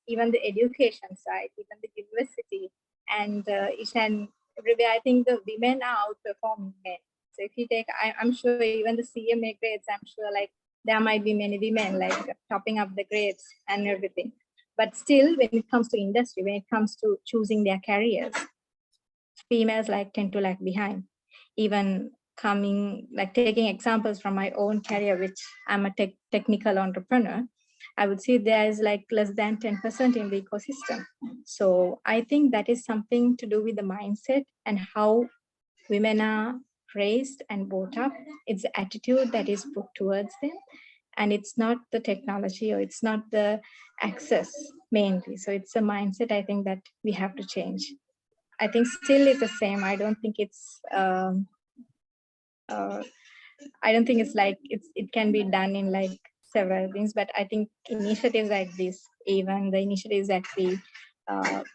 even the education side, even the university and each and everywhere, I think the women are outperforming men. So if you take, I'm sure even the CMA grades, I'm sure like there might be many women like topping up the grades and everything. But still, when it comes to industry, when it comes to choosing their careers, females like tend to lag behind. Even coming like taking examples from my own career, which I'm a technical entrepreneur, I would say there is like less than 10% in the ecosystem. So I think that is something to do with the mindset and how women are raised and brought up. It's the attitude that is put towards them. And it's not the technology or it's not the access mainly. So it's a mindset, I think, that we have to change. I think still it's the same. I don't think it's I don't think it's like it can be done in like several things, but I think initiatives like this, even the initiatives that we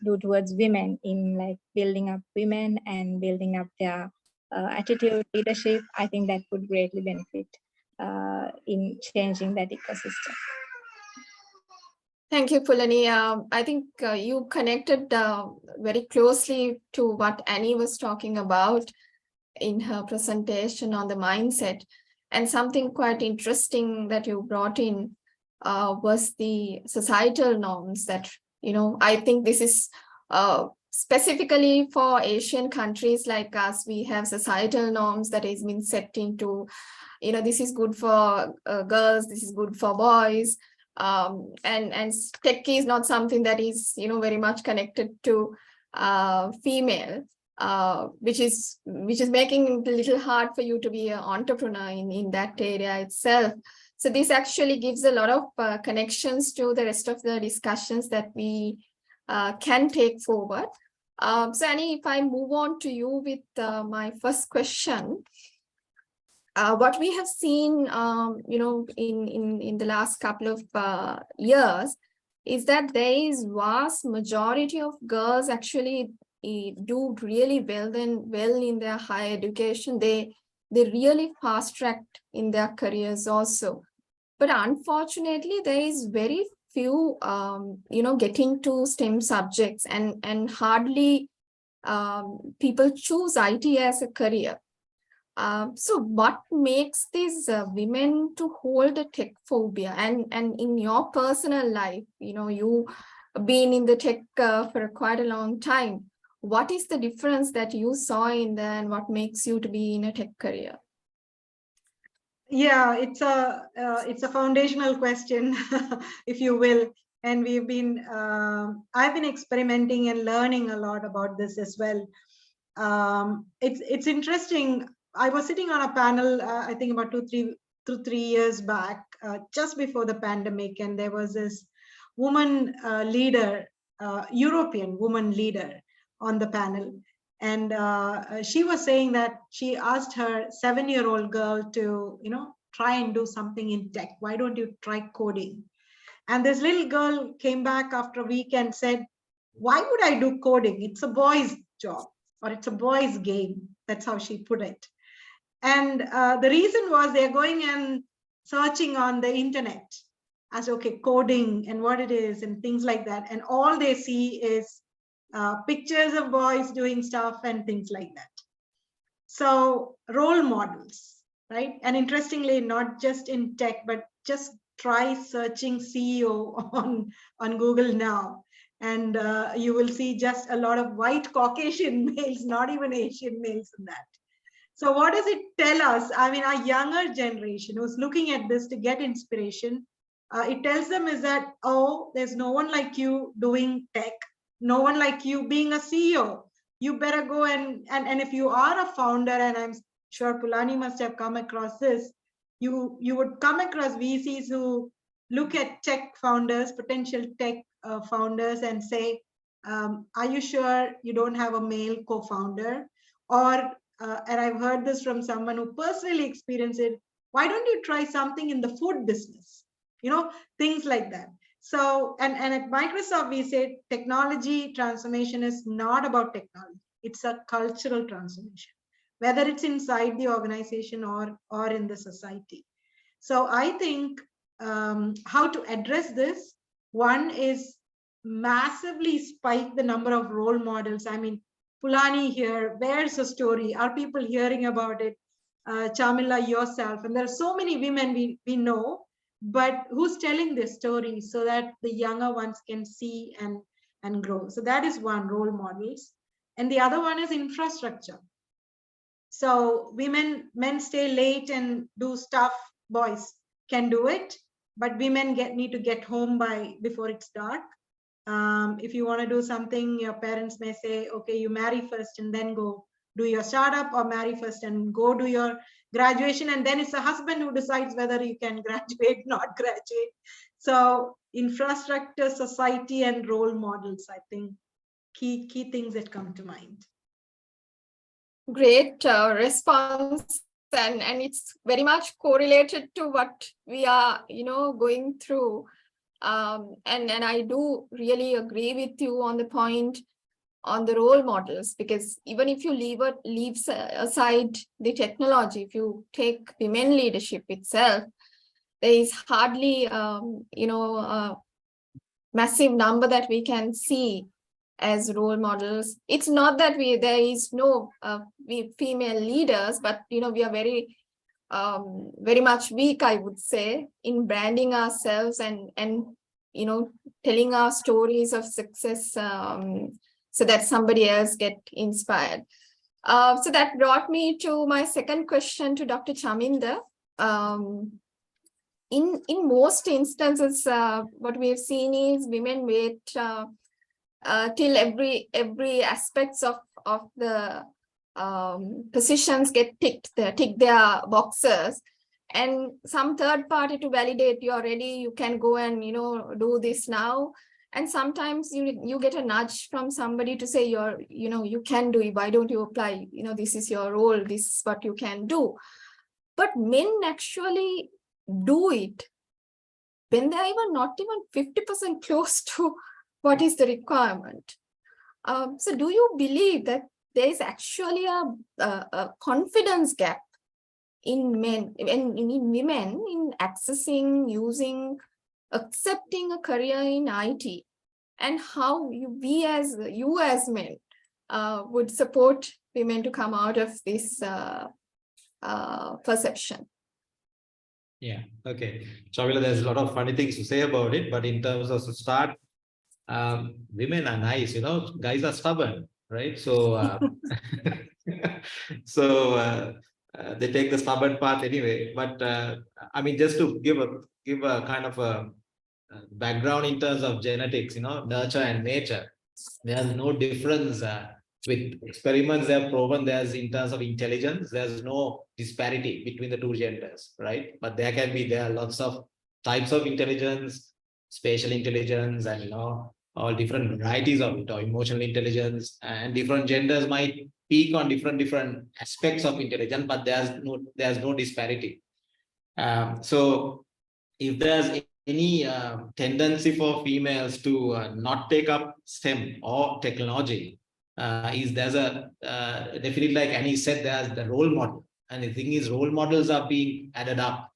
do towards women in like building up women and building up their attitude, leadership, I think that would greatly benefit in changing that ecosystem. Thank you, Pulani. I think you connected very closely to what Annie was talking about in her presentation on the mindset. And something quite interesting that you brought in was the societal norms that, I think this is specifically for Asian countries like us. We have societal norms that has been set into, this is good for girls, this is good for boys. And tech is not something that is, very much connected to female. Which is making it a little hard for you to be an entrepreneur in that area itself. So this actually gives a lot of connections to the rest of the discussions that we can take forward. So Annie, if I move on to you with my first question, what we have seen, in the last couple of years is that there is vast majority of girls actually do really well in their higher education. They really fast tracked in their careers also. But unfortunately, there is very few, getting to STEM subjects, and hardly people choose IT as a career. So what makes these women to hold a tech phobia? And in your personal life, you been in the tech for quite a long time. What is the difference that you saw in there, and what makes you to be in a tech career? Yeah, it's a foundational question, if you will. And we've been, I've been experimenting and learning a lot about this as well. It's interesting. I was sitting on a panel, I think about 3 years back, just before the pandemic, and there was this woman leader, European woman leader on the panel. And she was saying that she asked her 7-year-old girl to, try and do something in tech. Why don't you try coding? And this little girl came back after a week and said, why would I do coding? It's a boy's job, or it's a boy's game. That's how she put it. And the reason was they're going and searching on the internet as, okay, coding and what it is and things like that. And all they see is pictures of boys doing stuff and things like that. So role models, right? And interestingly, not just in tech, but just try searching CEO on Google now. And you will see just a lot of white Caucasian males, not even Asian males in that. So what does it tell us? I mean, our younger generation who's looking at this to get inspiration, it tells them is that, oh, there's no one like you doing tech, no one like you being a CEO. You better go and if you are a founder, and I'm sure Pulani must have come across this, you would come across VCs who look at tech founders, potential tech founders, and say, are you sure you don't have a male co-founder? Or and I've heard this from someone who personally experienced it, why don't you try something in the food business? Things like that. So, and at Microsoft, we say technology transformation is not about technology. It's a cultural transformation, whether it's inside the organization or in the society. So I think how to address this, one is massively spike the number of role models. I mean, Pulani here, where's the story? Are people hearing about it? Chamila, yourself, and there are so many women we know, but who's telling this story so that the younger ones can see and grow? So that is one, role models. And the other one is infrastructure. So men stay late and do stuff, boys can do it, but women need to get home before it's dark. If you want to do something, your parents may say, okay, you marry first and then go do your startup, or marry first and go do your graduation. And then it's the husband who decides whether you can graduate, not graduate. So infrastructure, society, and role models, I think, key things that come to mind. Great response. And it's very much correlated to what we are, going through. And I do really agree with you on the point on the role models, because even if you leave aside the technology, if you take women leadership itself, there is hardly a massive number that we can see as role models. It's not that there is no female leaders, but we are very much weak, I would say, in branding ourselves and telling our stories of success, so that somebody else get inspired. So that brought me to my second question to Dr. Chaminda. In most instances, what we have seen is women wait till every aspects of the positions get tick their boxes, and some third party to validate you're ready, you can go and do this now. And sometimes you get a nudge from somebody to say you can do it, why don't you apply, this is your role, this is what you can do. But men actually do it when they're not even 50% close to what is the requirement. So do you believe that there is actually a confidence gap in men and in women in accessing, using, accepting a career in IT, and how you as men would support women to come out of this perception? Yeah, okay. Shavila, there's a lot of funny things to say about it, but in terms of the start, women are nice, guys are stubborn, right? So, they take the stubborn part anyway. But I mean, just to give a kind of a background in terms of genetics, nurture and nature, there's no difference. With experiments, they have proven there's in terms of intelligence, there's no disparity between the two genders, right? But there are lots of types of intelligence, spatial intelligence, and all different varieties of it, or emotional intelligence, and different genders might peak on different aspects of intelligence, but there's no disparity. So if there's any tendency for females to not take up STEM or technology, there's a definitely, like Annie said, there's the role model, and the thing is, role models are being added up.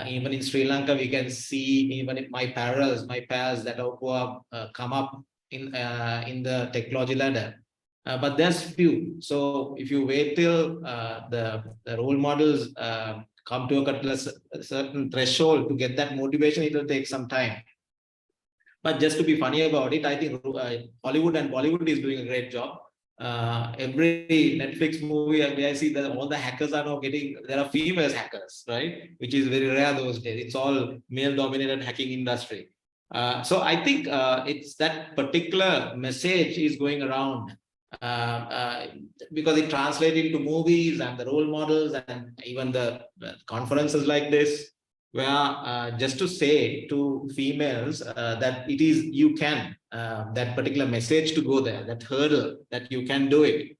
Even in Sri Lanka, we can see even if my pairs that who have come up in the technology ladder, but there's few. So if you wait till the role models come to a certain threshold to get that motivation, it will take some time. But just to be funny about it, I think Hollywood and Bollywood is doing a great job. Every Netflix movie, I see that all the hackers are now there are female hackers, right? Which is very rare those days. It's all male-dominated hacking industry. So I think it's that particular message is going around because it translates into movies and the role models and even the conferences like this, where just to say to females that it is, you can, that particular message to go there, that hurdle, that you can do it.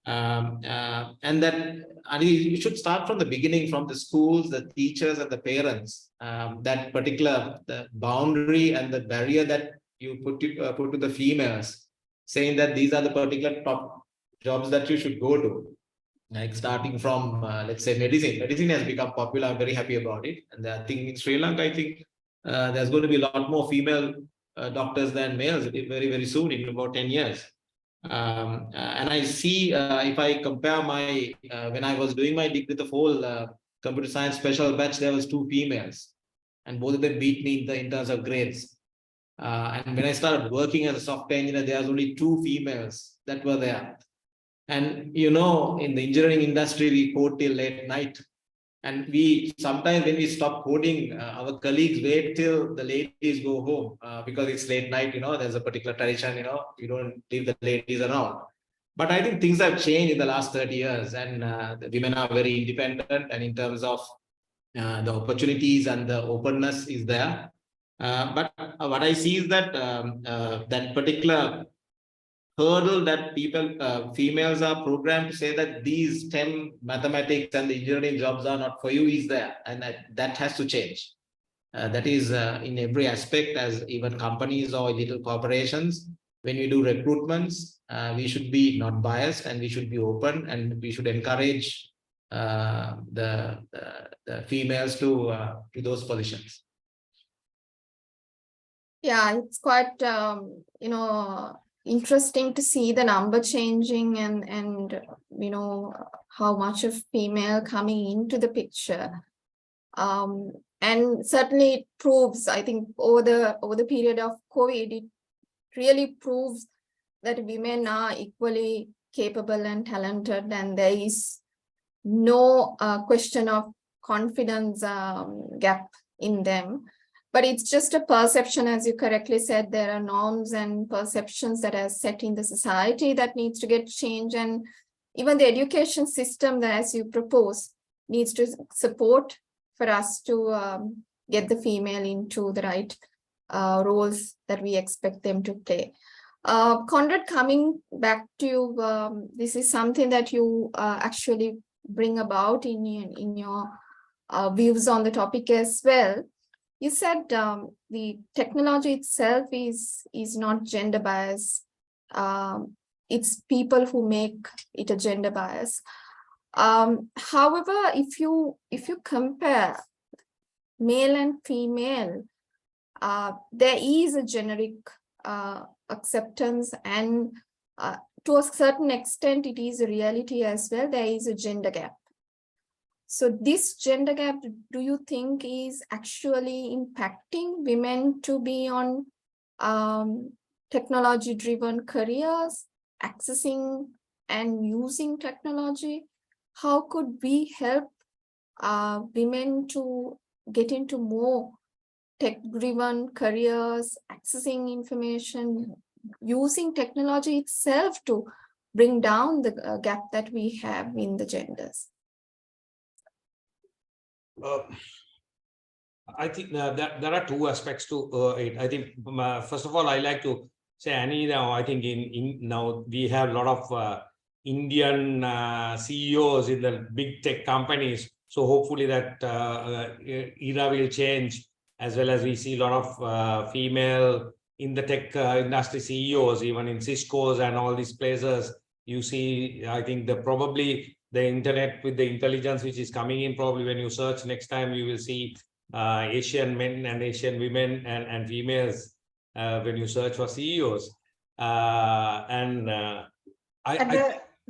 And that you should start from the beginning, from the schools, the teachers and the parents, that particular the boundary and the barrier that you put to the females, saying that these are the particular top jobs that you should go to. Like starting from, let's say, medicine. Medicine has become popular. I'm very happy about it. And I think in Sri Lanka, I think there's going to be a lot more female doctors than males very, very soon, in about 10 years. And I see, if I compare my, when I was doing my degree, the whole computer science special batch, there was 2 females. And both of them beat me in terms of grades. And when I started working as a software engineer, there was only 2 females that were there. And in the engineering industry, we code till late night. And we sometimes, when we stop coding, our colleagues wait till the ladies go home because it's late night. There's a particular tradition. You don't leave the ladies around. But I think things have changed in the last 30 years, and the women are very independent. And in terms of the opportunities and the openness is there. But what I see is that that particular hurdle that females are programmed to say that these STEM, mathematics and the engineering jobs are not for you is there, and that has to change. That is in every aspect, as even companies or little corporations, when we do recruitments, we should be not biased and we should be open and we should encourage the females to those positions. Yeah, it's quite interesting to see the number changing and how much of female coming into the picture. And certainly it proves, I think, over the period of COVID, it really proves that women are equally capable and talented, and there is no question of confidence gap in them. But it's just a perception, as you correctly said. There are norms and perceptions that are set in the society that needs to get changed, and even the education system that, as you propose, needs to support for us to get the female into the right roles that we expect them to play. Conrad, coming back to you, this is something that you actually bring about in your views on the topic as well. You said the technology itself is not gender bias. It's people who make it a gender bias. However, if you compare male and female, there is a generic acceptance, and to a certain extent, it is a reality as well. There is a gender gap. So this gender gap, do you think is actually impacting women to be on technology-driven careers, accessing and using technology? How could we help women to get into more tech-driven careers, accessing information, using technology itself to bring down the gap that we have in the genders? I think that there are two aspects to it. I think first of all, I like to say, Annie, now I think now we have a lot of Indian CEOs in the big tech companies. So hopefully that era will change, as well as we see a lot of female in the tech industry CEOs, even in Cisco's and all these places. You see, I think probably the internet with the intelligence which is coming in, probably when you search next time, you will see Asian men and Asian women and females when you search for CEOs.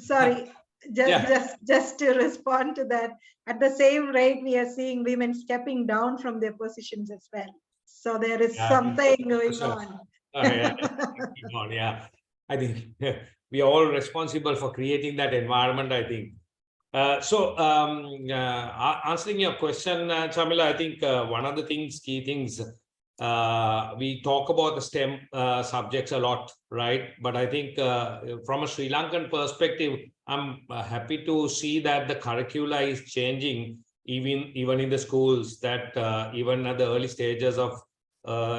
Sorry, just to respond to that, at the same rate, we are seeing women stepping down from their positions as well. So there is something going on. Yeah, I think we are all responsible for creating that environment, I think. Answering your question, Chamila, I think one of the key things, we talk about the STEM subjects a lot, right? But I think from a Sri Lankan perspective, I'm happy to see that the curricula is changing, even in the schools, that even at the early stages of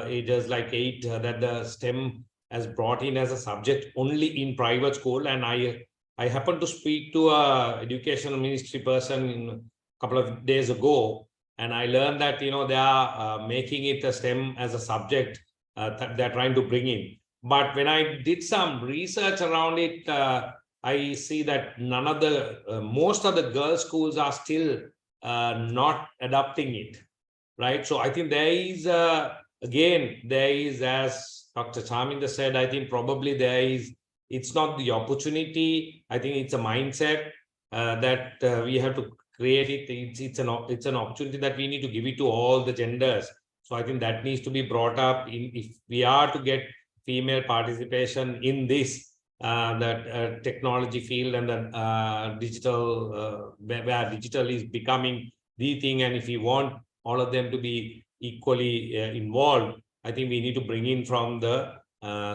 ages like 8, that the STEM has brought in as a subject only in private school. And I happened to speak to a educational ministry person a couple of days ago, and I learned that they are making it a STEM as a subject that they're trying to bring in. But when I did some research around it, I see that most of the girls' schools are still not adopting it, right? So I think there is as Dr. Charminder said, I think probably it's not the opportunity. I think it's a mindset that we have to create it. It's an opportunity that we need to give it to all the genders. So I think that needs to be brought up if we are to get female participation in this that technology field and the digital, where digital is becoming the thing. And if we want all of them to be equally involved, I think we need to bring in from the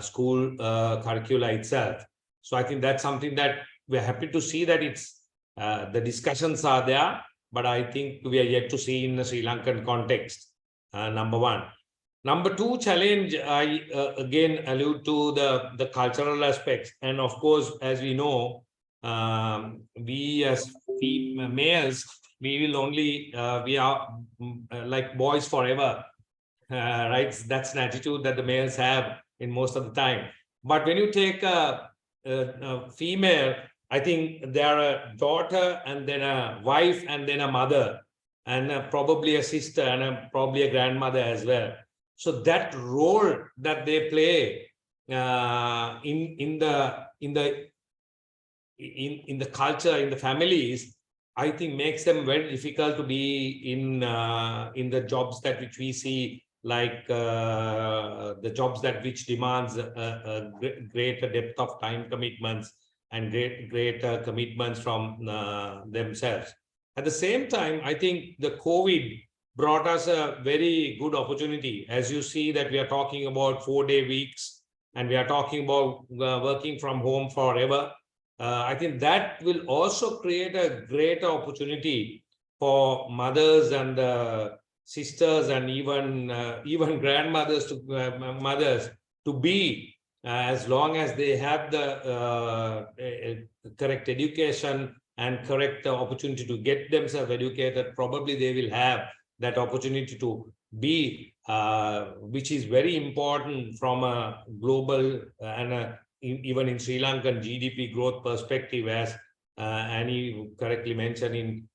school curricula itself. So I think that's something that we're happy to see, that it's the discussions are there, but I think we are yet to see in the Sri Lankan context, number one. Number two challenge, I again allude to the cultural aspects. And of course, as we know, we as males, we will only, we are like boys forever, right? That's an attitude that the males have in most of the time. But when you take a female, I think they are a daughter and then a wife and then a mother and probably a sister and probably a grandmother as well. So that role that they play in the culture, in the families, I think makes them very difficult to be in the jobs that which we see, like the jobs that which demands a greater depth of time commitments and greater commitments from themselves. At the same time, I think the COVID brought us a very good opportunity. As you see that we are talking about 4-day weeks and we are talking about working from home forever. I think that will also create a greater opportunity for mothers and sisters and even grandmothers to mothers to be, as long as they have the correct education and correct opportunity to get themselves educated, probably they will have that opportunity to be, which is very important from a global and even in Sri Lankan GDP growth perspective, as Annie correctly mentioned in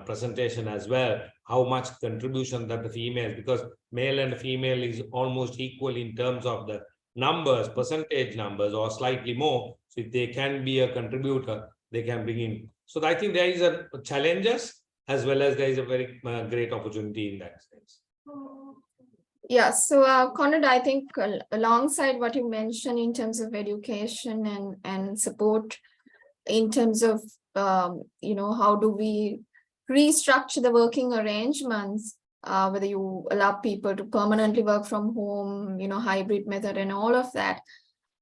presentation as well, how much contribution that the females, because male and female is almost equal in terms of the numbers, percentage numbers, or slightly more. So if they can be a contributor, they can bring in. So I think there is a challenges as well as there is a very great opportunity in that sense. Yeah, so Conrad, I think alongside what you mentioned in terms of education and support in terms of, how do we restructure the working arrangements, whether you allow people to permanently work from home, hybrid method and all of that,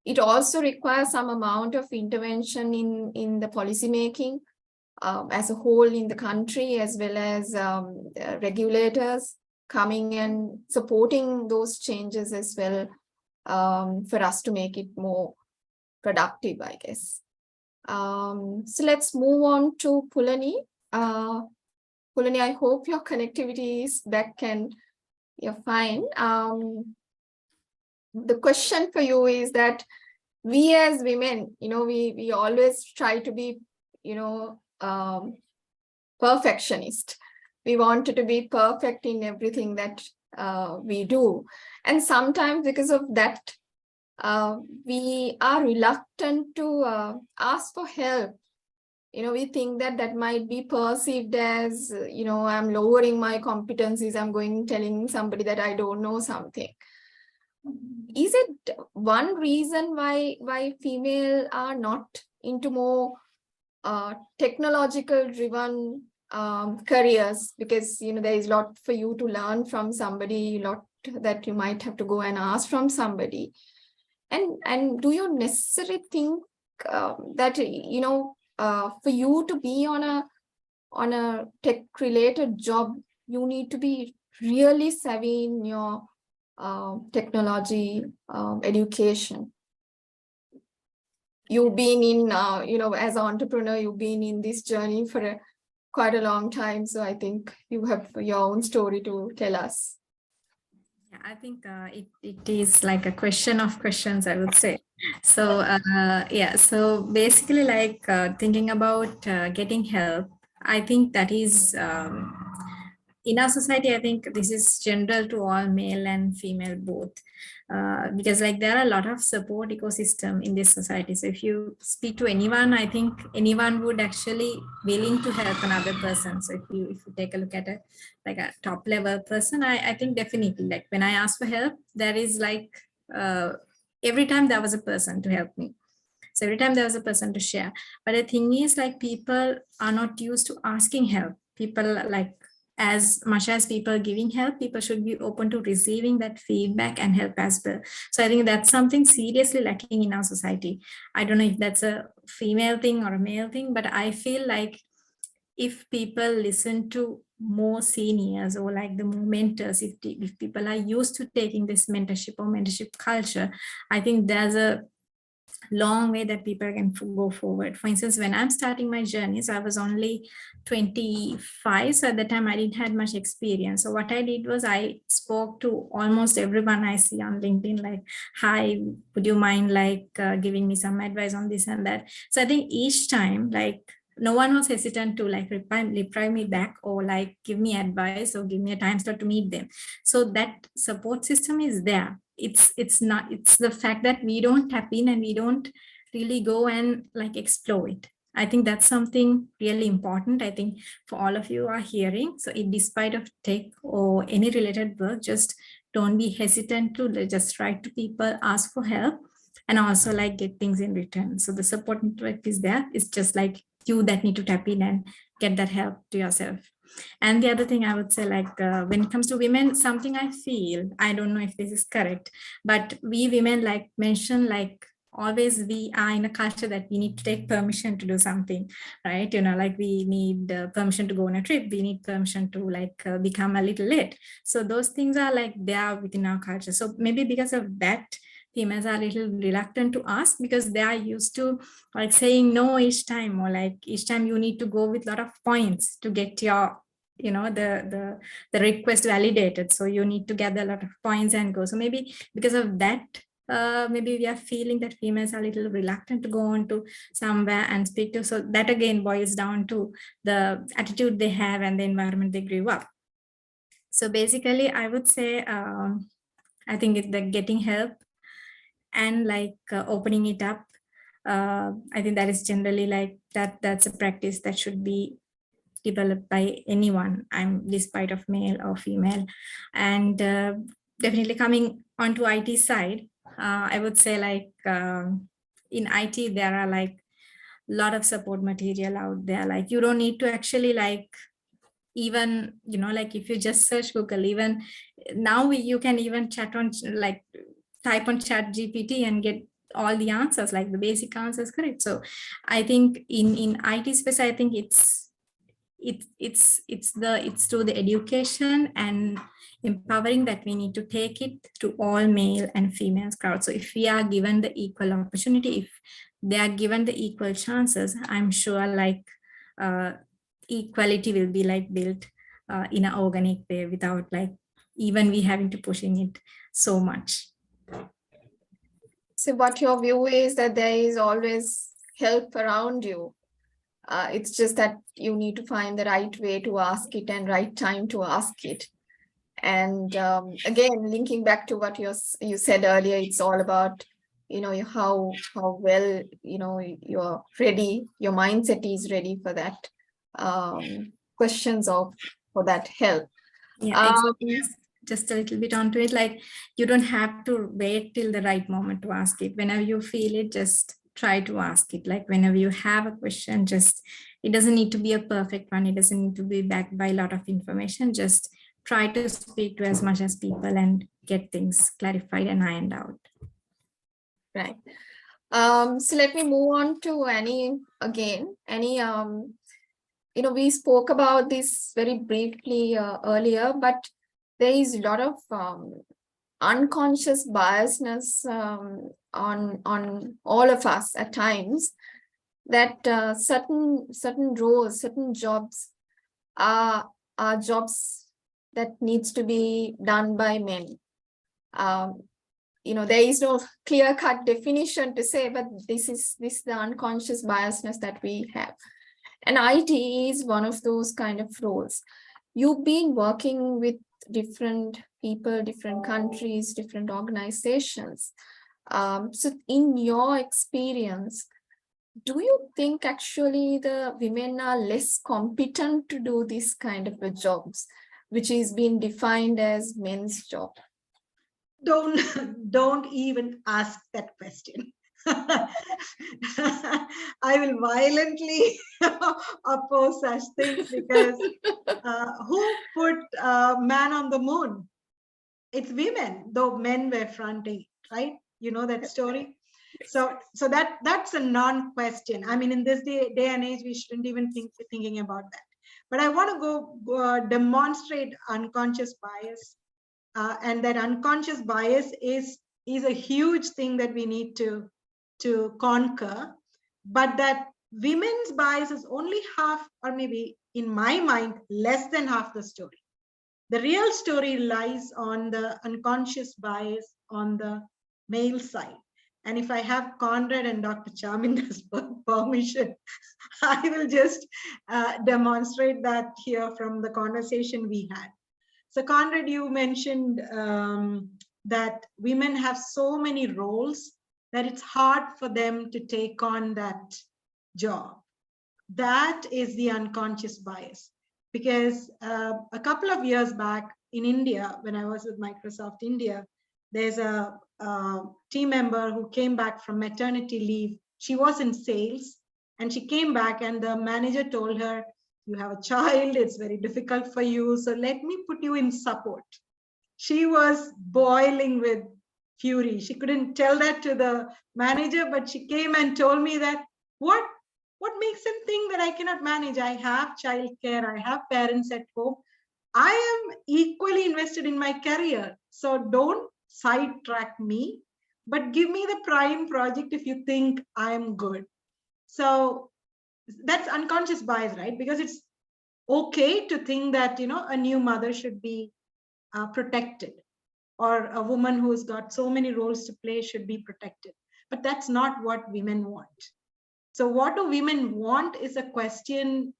it also requires some amount of intervention in the policy making as a whole in the country, as well as regulators coming and supporting those changes as well, for us to make it more productive, I guess. So let's move on to Pulani. Pulani, I hope your connectivity is back and you're fine. The question for you is that we as women, we always try to be, perfectionist. We wanted to be perfect in everything that we do. And sometimes because of that, we are reluctant to ask for help. We think that might be perceived as, I'm lowering my competencies, I'm telling somebody that I don't know something. Is it one reason why female are not into more technological driven careers? Because there is a lot for you to learn from somebody, a lot that you might have to go and ask from somebody. And do you necessarily think that for you to be on a tech related job, you need to be really savvy in your technology education? You've been in, as an entrepreneur, you've been in this journey for quite a long time. So I think you have your own story to tell us. Yeah, I think it is like a question of questions, I would say. So yeah, so basically like thinking about getting help, I think that is in our society, I think this is general to all male and female both, because like there are a lot of support ecosystem in this society. So if you speak to anyone, I think anyone would actually willing to help another person. So if you take a look at a top level person, I think definitely like when I ask for help, there is like every time there was a person to help me. So every time there was a person to share. But the thing is like people are not used to asking help. People like, as much as people giving help, people should be open to receiving that feedback and help as well. So I think that's something seriously lacking in our society. I don't know if that's a female thing or a male thing, but I feel like if people listen to more seniors or like the more mentors, if people are used to taking this mentorship or mentorship culture, I think there's a long way that people can go forward. For instance, when I'm starting my journey, so I was only 25, so at the time I didn't have much experience. So what I did was I spoke to almost everyone I see on LinkedIn, like, hi, would you mind like giving me some advice on this and that? So I think each time, like, no one was hesitant to like reply me back or like give me advice or give me a time slot to meet them. So that support system is there. It's the fact that we don't tap in and we don't really go and like explore it. I think that's something really important, I think, for all of you are hearing. So despite of tech or any related work, just don't be hesitant to just write to people, ask for help, and also like get things in return. So the support network is there. It's just like you that need to tap in and get that help to yourself. And the other thing I would say, like when it comes to women, something I feel, I don't know if this is correct, but we women like mention like always we are in a culture that we need to take permission to do something, right? You know, like we need permission to go on a trip, we need permission to like become a little late. So those things are like there within our culture. So maybe because of that, females are a little reluctant to ask because they are used to like saying no each time, or like each time you need to go with a lot of points to get your, you know, the request validated. So you need to gather a lot of points and go. So maybe because of that, maybe we are feeling that females are a little reluctant to go on to somewhere and speak to. So that again boils down to the attitude they have and the environment they grew up. So basically, I would say, I think it's the getting help and like opening it up. I think that is generally like that's a practice that should be developed by anyone, despite of male or female. And definitely coming onto IT side, I would say like in IT there are like a lot of support material out there. Like you don't need to actually like, even, you know, like if you just search Google, even now you can even chat on like type on Chat GPT and get all the answers, like the basic answers correct. So I think in IT space, I think it's through the education and empowering that we need to take it to all male and female crowd. So if we are given the equal opportunity, if they are given the equal chances, I'm sure like equality will be like built in an organic way without like even we having to pushing it so much. So what your view is that there is always help around you. It's just that you need to find the right way to ask it and right time to ask it. And again, linking back to what you said earlier, it's all about, you know, how well, you know, you're ready, your mindset is ready for that questions of for that help. Yeah, exactly. Just a little bit onto it, like you don't have to wait till the right moment to ask it. Whenever you feel it, just try to ask it. Like whenever you have a question, just, it doesn't need to be a perfect one, it doesn't need to be backed by a lot of information. Just try to speak to as much as people and get things clarified and ironed out. Right. So let me move on to Annie again. Annie, you know, we spoke about this very briefly earlier, but there is a lot of unconscious biasness on all of us at times, that certain roles, certain jobs are jobs that needs to be done by men. You know, there is no clear-cut definition to say, but this is the unconscious biasness that we have. And IT is one of those kind of roles. You've been working with different people, different countries, different organizations. So in your experience, do you think actually the women are less competent to do this kind of jobs, which is being defined as men's job? Don't even ask that question. I will violently oppose such things, because who put man on the moon? It's women, though men were fronting, right? You know that story. So that's a non-question. I mean, in this day and age, we shouldn't even thinking about that. But I want to go demonstrate unconscious bias, and that unconscious bias is a huge thing that we need to to conquer, but that women's bias is only half, or maybe in my mind, less than half the story. The real story lies on the unconscious bias on the male side. And if I have Conrad and Dr. Chaminder's permission, I will just demonstrate that here from the conversation we had. So Conrad, you mentioned that women have so many roles that it's hard for them to take on that job. That is the unconscious bias. Because a couple of years back in India, when I was with Microsoft India, there's a team member who came back from maternity leave. She was in sales and she came back and the manager told her, you have a child, it's very difficult for you, so let me put you in support. She was boiling with fury. She couldn't tell that to the manager, but she came and told me that, what makes him think that I cannot manage? I have childcare, I have parents at home. I am equally invested in my career. So don't sidetrack me, but give me the prime project if you think I'm good. So that's unconscious bias, right? Because it's okay to think that, you know, a new mother should be protected, or a woman who's got so many roles to play should be protected. But that's not what women want. So what do women want is a question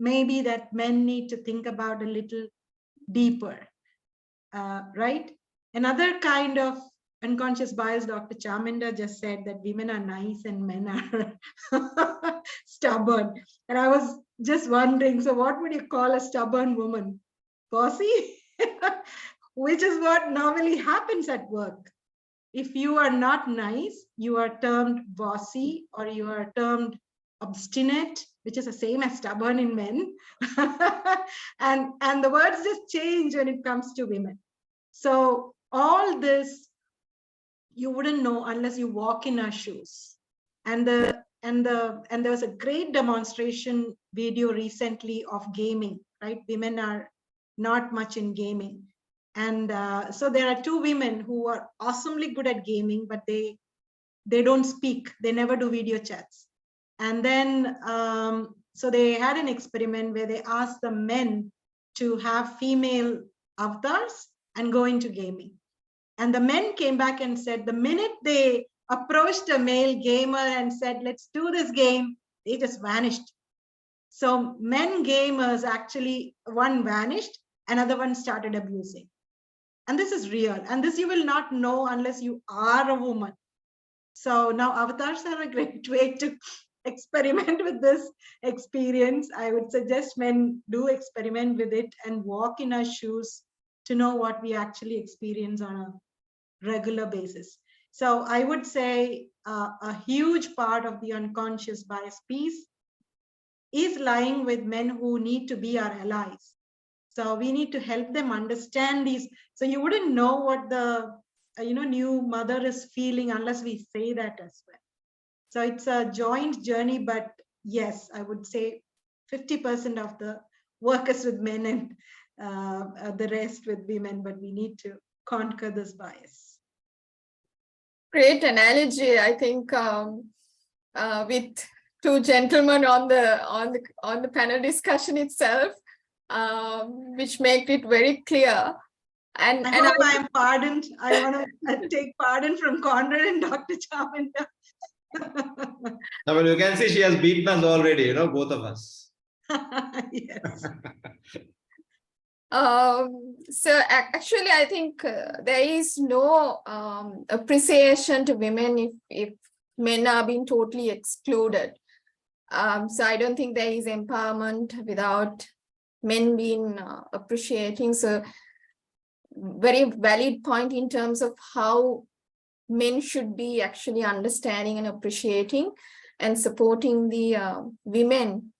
maybe that men need to think about a little deeper, right? Another kind of unconscious bias, Dr. Charminder just said that women are nice and men are stubborn. And I was just wondering, so what would you call a stubborn woman? Bossy? Which is what normally happens at work. If you are not nice, you are termed bossy, or you are termed obstinate, which is the same as stubborn in men. and the words just change when it comes to women. So all this you wouldn't know unless you walk in our shoes. And there was a great demonstration video recently of gaming, right? Women are not much in gaming. And so there are two women who are awesomely good at gaming, but they don't speak. They never do video chats. And then, so they had an experiment where they asked the men to have female avatars and go into gaming. And the men came back and said, the minute they approached a male gamer and said, let's do this game, they just vanished. So men gamers actually, one vanished, another one started abusing. And this is real. And this you will not know unless you are a woman. So now avatars are a great way to experiment with this experience. I would suggest men do experiment with it and walk in our shoes to know what we actually experience on a regular basis. So I would say a huge part of the unconscious bias piece is lying with men who need to be our allies. So we need to help them understand these. So you wouldn't know what the new mother is feeling unless we say that as well. So it's a joint journey, but yes, I would say 50% of the work is with men and the rest with women, but we need to conquer this bias. Great analogy, I think, with two gentlemen on the panel discussion itself, which make it very clear. And I hope I am pardoned. I want to take pardon from Conrad and Dr. Chaminda. I mean, you can see she has beaten us already, both of us. Yes. So actually, I think there is no appreciation to women if men are being totally excluded. So I don't think there is empowerment without men being appreciating. So very valid point in terms of how men should be actually understanding and appreciating and supporting the women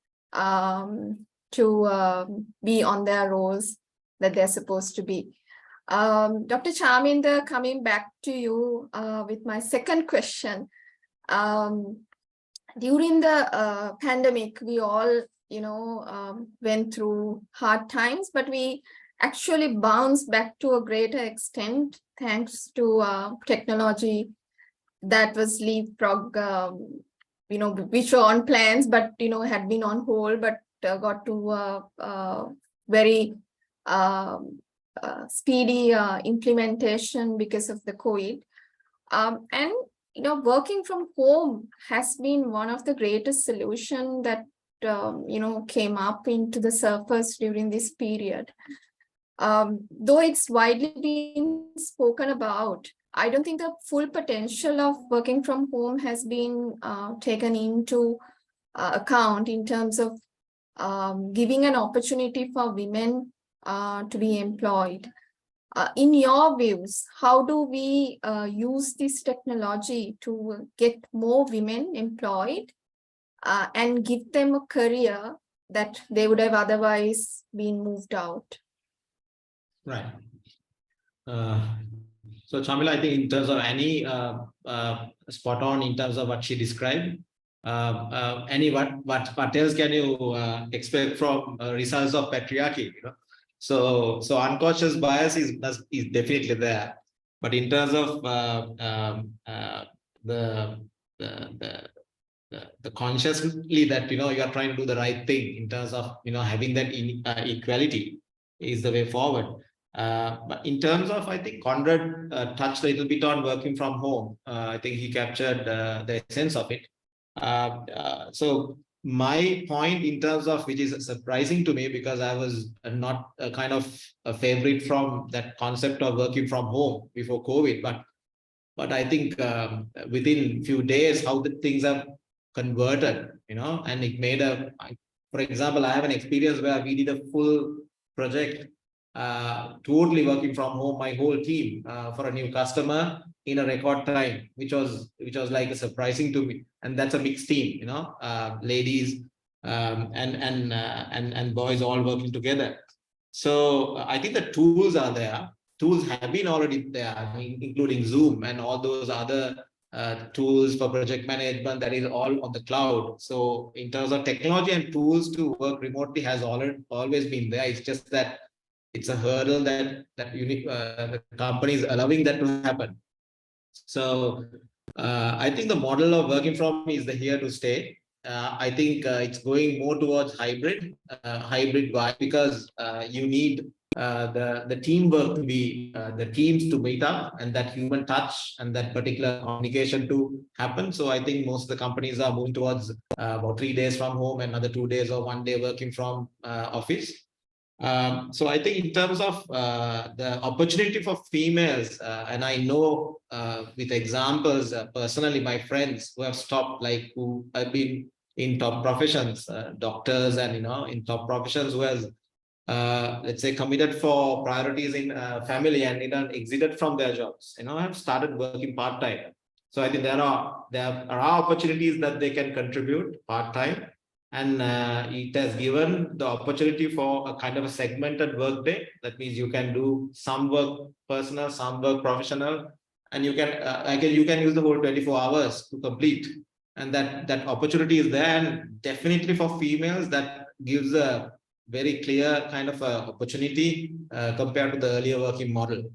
to be on their roles that they're supposed to be. Dr. Charminder, coming back to you with my second question. During the pandemic, we all, went through hard times, but we actually bounced back to a greater extent thanks to technology, that was leapfrog, which were on plans, but, had been on hold, but got to very speedy implementation because of the COVID. And, working from home has been one of the greatest solution that, came up into the surface during this period. Though it's widely been spoken about, I don't think the full potential of working from home has been taken into account in terms of giving an opportunity for women to be employed. In your views, how do we use this technology to get more women employed and give them a career that they would have otherwise been moved out? Right. So Chamila, I think in terms of any spot on in terms of what she described, any what else can you expect from results of patriarchy? So unconscious bias is definitely there, but in terms of the consciously that you are trying to do the right thing in terms of having that equality is the way forward. But in terms of, I think Conrad touched a little bit on working from home. I think he captured the essence of it. So my point in terms of, which is surprising to me because I was not a kind of a favorite from that concept of working from home before COVID, but I think within few days how the things have converted, and it made for example, I have an experience where we did a full project totally working from home, my whole team for a new customer in a record time, which was like surprising to me. And that's a mixed team, ladies and boys all working together. So I think the tools are there. Tools have been already there, including Zoom and all those other tools for project management, that is all on the cloud. So in terms of technology and tools to work remotely has always been there. It's just that it's a hurdle that the company is allowing that to happen. So I think the model of working from is here to stay. I think it's going more towards hybrid vibe, because you need the teamwork to be the teams to meet up, and that human touch and that particular communication to happen. So I think most of the companies are moving towards about 3 days from home, another 2 days or 1 day working from office. So I think in terms of the opportunity for females, and I know with examples personally, my friends who have stopped, like who have been in top professions, doctors, and in top professions, who has let's say committed for priorities in family and exited from their jobs, have started working part-time. So I think there are opportunities that they can contribute part-time. And it has given the opportunity for a kind of a segmented work day. That means you can do some work personal, some work professional, and you can use the whole 24 hours to complete. And that opportunity is there. And definitely for females, that gives a very clear kind of a opportunity compared to the earlier working model.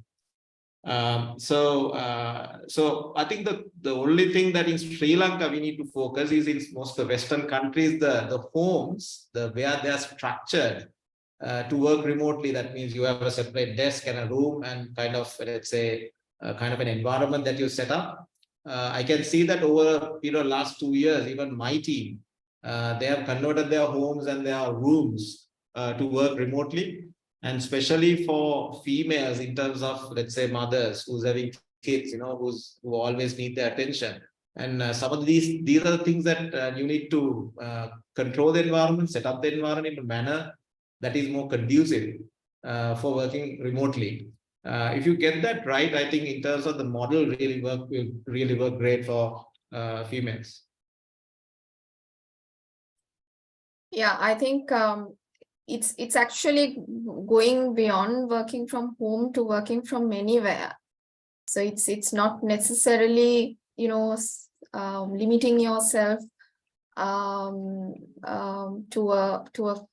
So I think the only thing that in Sri Lanka we need to focus is, in most of the Western countries, the homes, where they are structured to work remotely. That means you have a separate desk and a room and kind of, let's say, kind of an environment that you set up. I can see that over last 2 years, even my team, they have converted their homes and their rooms to work remotely. And especially for females, in terms of, let's say, mothers who's having kids, who always need their attention. And some of these are the things that you need to control the environment, set up the environment in a manner that is more conducive for working remotely. If you get that right, I think in terms of the model will really work great for females. Yeah, I think it's actually going beyond working from home to working from anywhere. So it's not necessarily limiting yourself to a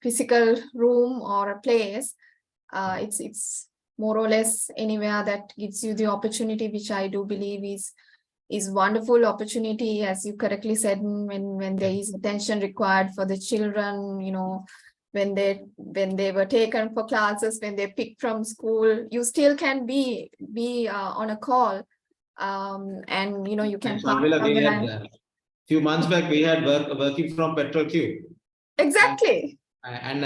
physical room or a place. It's more or less anywhere that gives you the opportunity, which I do believe is is wonderful opportunity, as you correctly said, when there is attention required for the children, you know, when they were taken for classes, when they picked from school, you still can be on a call, and you know, you can And pass Shamila, on we the had line. few months back we had working from petrol queue. Exactly. And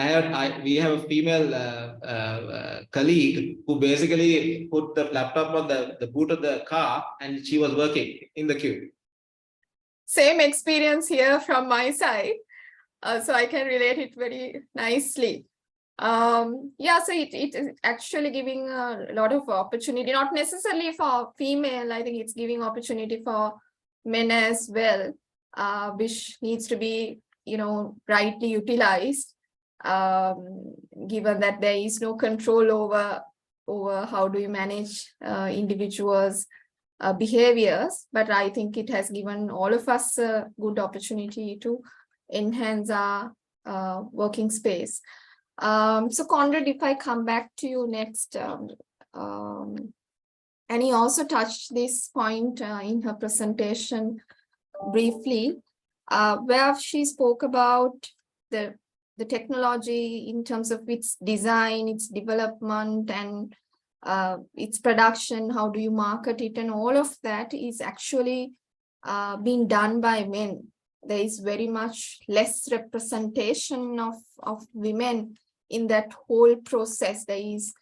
we have a female colleague who basically put the laptop on the boot of the car and she was working in the queue. Same experience here from my side. So I can relate it very nicely. Yeah, so it is actually giving a lot of opportunity, not necessarily for female. I think it's giving opportunity for men as well, which needs to be, you know, rightly utilized, given that there is no control over how do you manage individuals' behaviors. But I think it has given all of us a good opportunity to enhance our working space. So Conrad, if I come back to you next, and he also touched this point in her presentation briefly, where she spoke about the technology in terms of its design, its development, and its production, how do you market it, and all of that is actually being done by men. There is very much less representation of women in that whole process. There is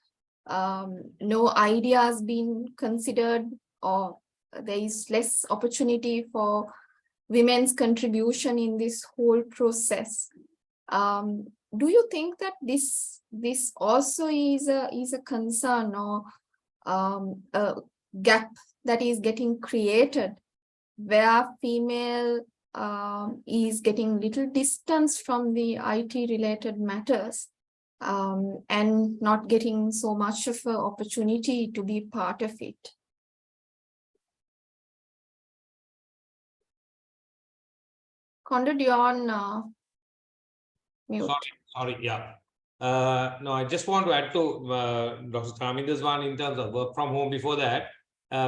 no ideas being considered, or there is less opportunity for women's contribution in this whole process. Do you think that this also is a concern, or a gap that is getting created, where female is getting little distance from the IT related matters, and not getting so much of an opportunity to be part of it? Conrad, you're on mute. Sorry, yeah. No, I just want to add to Dr. Kaminder's one in terms of work from home. Before that,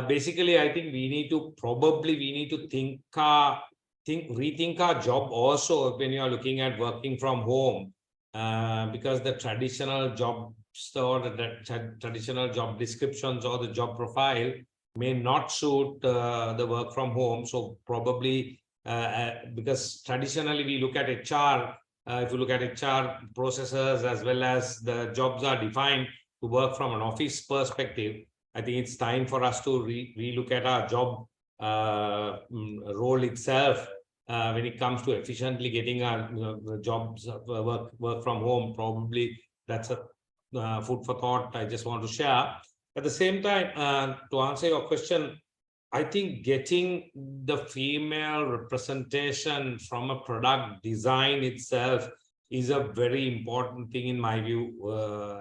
basically, I think we need to rethink our job also when you are looking at working from home, because the traditional jobs or the traditional job descriptions or the job profile may not suit the work from home. So probably because traditionally we look at HR. If you look at HR processes as well as the jobs are defined to work from an office perspective, I think it's time for us to relook at our job role itself when it comes to efficiently getting our jobs work from home. Probably that's a food for thought I just want to share. At the same time, to answer your question, I think getting the female representation from a product design itself is a very important thing in my view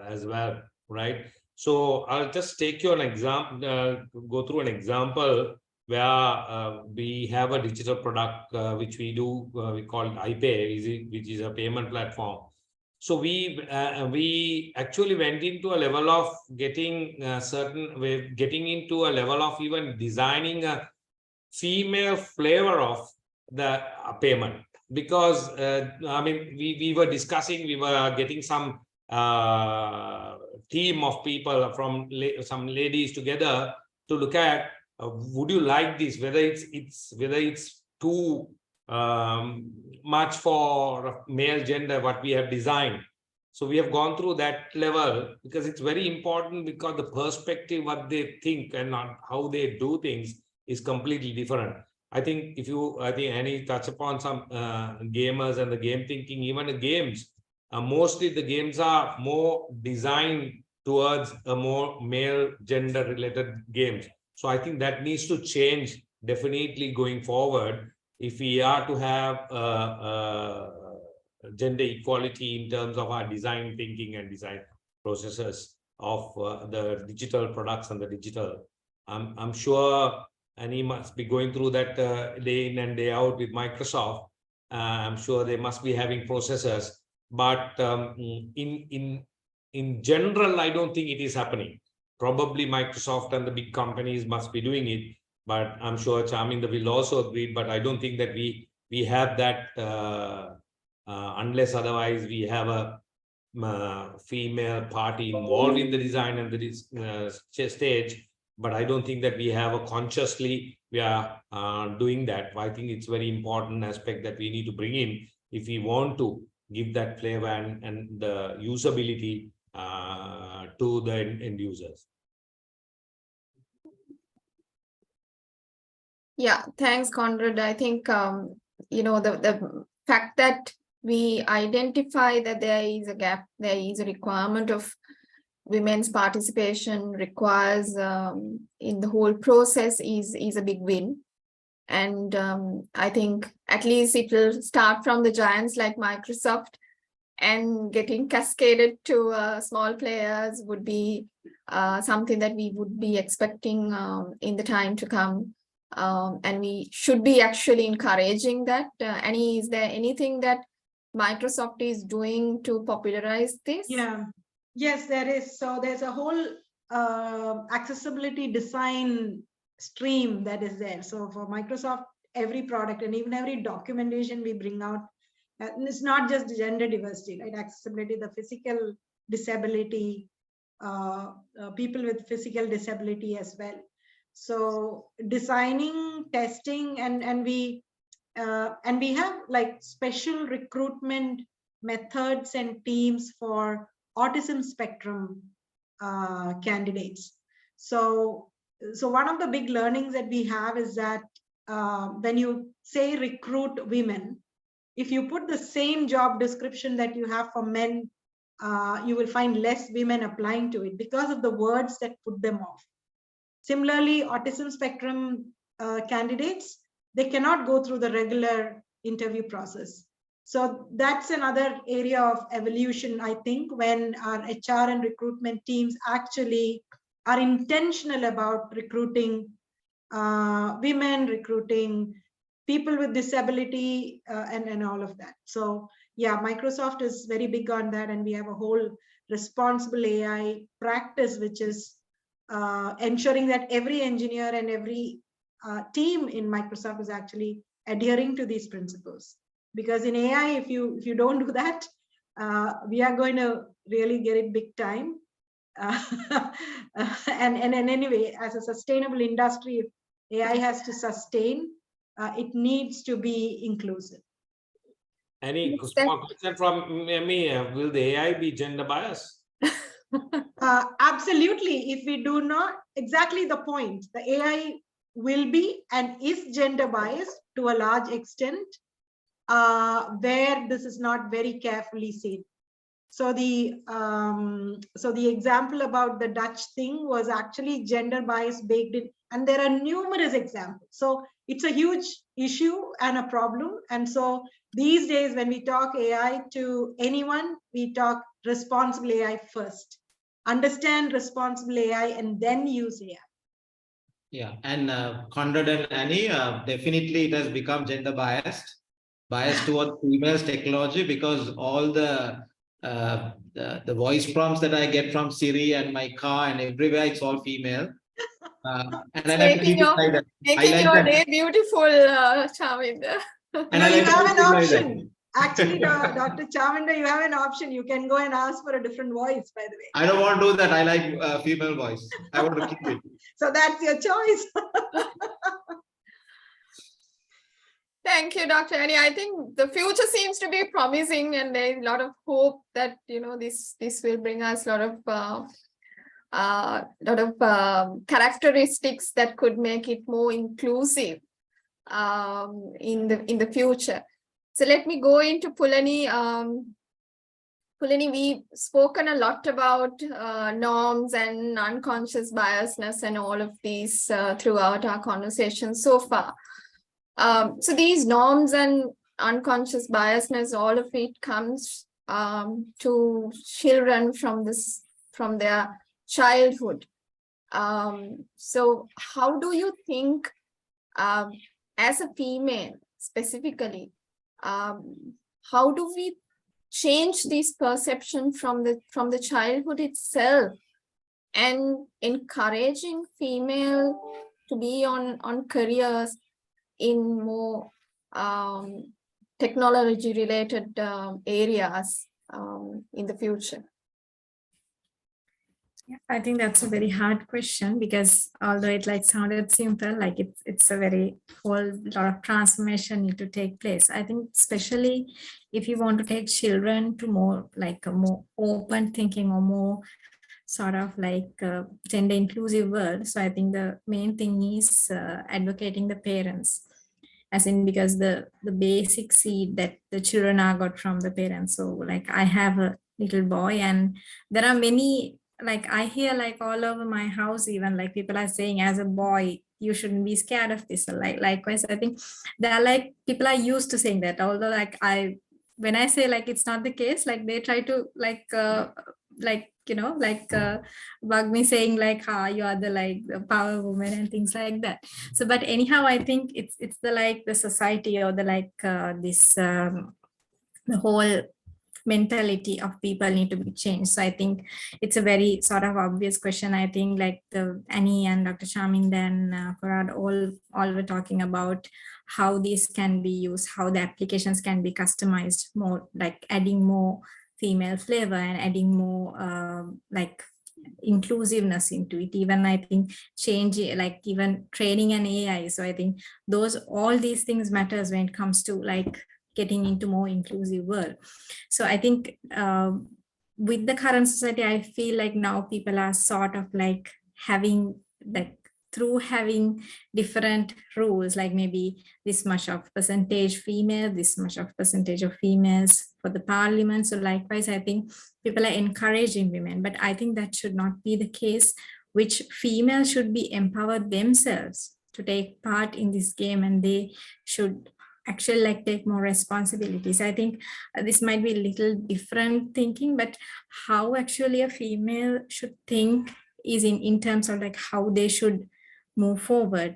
as well, right? So I'll just take you an example, go through an example where we have a digital product which we do, we call it iPay, which is a payment platform. So we actually went into a level of getting getting into a level of even designing a female flavor of the payment, because I mean we were discussing, we were getting some team of people from some ladies together to look at would you like this, whether it's too much for male gender what we have designed. So we have gone through that level because it's very important, because the perspective what they think and how they do things is completely different. I think Annie touched upon some gamers and the game thinking. Even the games, mostly the games are more designed towards a more male gender related games. So I think that needs to change definitely going forward if we are to have gender equality in terms of our design thinking and design processes of the digital products and the digital. I'm sure Annie must be going through that day in and day out with Microsoft. I'm sure they must be having processes, but in general, I don't think it is happening. Probably Microsoft and the big companies must be doing it, but I'm sure Charminda will also agree. But I don't think that we have that unless otherwise we have a female party involved in the design and the stage. But I don't think that we have a consciously we are doing that. I think it's very important aspect that we need to bring in if we want to give that flavor and the usability to the end users. Yeah, thanks, Conrad. I think, the fact that we identify that there is a gap, there is a requirement of women's participation requires in the whole process is a big win. And I think at least it will start from the giants like Microsoft, and getting cascaded to small players would be something that we would be expecting in the time to come. And we should be actually encouraging that. Annie, is there anything that Microsoft is doing to popularize this? Yeah, yes, there is. So there's a whole accessibility design stream that is there. So for Microsoft, every product and even every documentation we bring out, and it's not just gender diversity, right? Accessibility, the physical disability, people with physical disability as well. So designing, testing, and we have like special recruitment methods and teams for autism spectrum candidates. So one of the big learnings that we have is that when you say recruit women, if you put the same job description that you have for men, you will find less women applying to it because of the words that put them off. Similarly, autism spectrum candidates, they cannot go through the regular interview process. So that's another area of evolution, I think, when our HR and recruitment teams actually are intentional about recruiting women, recruiting people with disability, and all of that. So yeah, Microsoft is very big on that, and we have a whole responsible AI practice, which is ensuring that every engineer and every team in Microsoft is actually adhering to these principles. Because in AI, if you don't do that, we are going to really get it big time. And anyway, as a sustainable industry, if AI has to sustain, it needs to be inclusive. Any small question from me? Will the AI be gender biased? Absolutely. If we do not, exactly the point, the AI will be and is gender biased to a large extent, where this is not very carefully seen. So the example about the Dutch thing was actually gender bias baked in, and there are numerous examples. So it's a huge issue and a problem. And so these days, when we talk AI to anyone, we talk responsible AI first. Understand responsible AI and then use AI. Yeah, and Conrad and Annie, definitely it has become gender biased towards females technology, because all the voice prompts that I get from Siri and my car and everywhere, it's all female. And I like to keep it like that. Making your day beautiful, Charminda. And I like you have an option. Like Actually, Dr. Charminda, you have an option. You can go and ask for a different voice, by the way. I don't want to do that. I like female voice. I want to keep it. So that's your choice. Thank you, Dr. Annie. I think the future seems to be promising, and there's a lot of hope that this will bring us a lot of characteristics that could make it more inclusive in the future. So let me go into Pulani. Pulani, we've spoken a lot about norms and unconscious biasness and all of these throughout our conversation so far. So these norms and unconscious biasness, all of it comes to children from their childhood. So how do you think, as a female specifically, how do we change this perception from the childhood itself, and encouraging female to be on careers in more technology related areas in the future? Yeah, I think that's a very hard question, because although it like sounded simple, like it's a very whole lot of transformation need to take place. I think especially if you want to take children to more like a more open thinking or more sort of like gender inclusive world. So I think the main thing is advocating the parents, as in, because the basic seed that the children are got from the parents. So like I have a little boy, and there are many, like I hear like all over my house, even like people are saying, as a boy you shouldn't be scared of this. So like likewise, I think there are like people are used to saying that, although like when I say like it's not the case, like they try to like bug me, saying like, you are the like the power woman and things like that. So but anyhow, I think it's the like the society, or the like this the whole mentality of people need to be changed. So I think it's a very sort of obvious question. I think like the Annie and Dr. Charming, then Farad, all were talking about how these can be used, how the applications can be customized more, like adding more female flavor and adding more like inclusiveness into it. Even I think change, like even training an AI. So I think all these things matters when it comes to like getting into more inclusive world. So I think with the current society, I feel like now people are sort of like having like, through having different rules, like maybe this much of percentage female, this much of percentage of females for the parliament. So likewise, I think people are encouraging women, but I think that should not be the case, which females should be empowered themselves to take part in this game, and they should actually like take more responsibilities. I think this might be a little different thinking, but how actually a female should think is in terms of like how they should move forward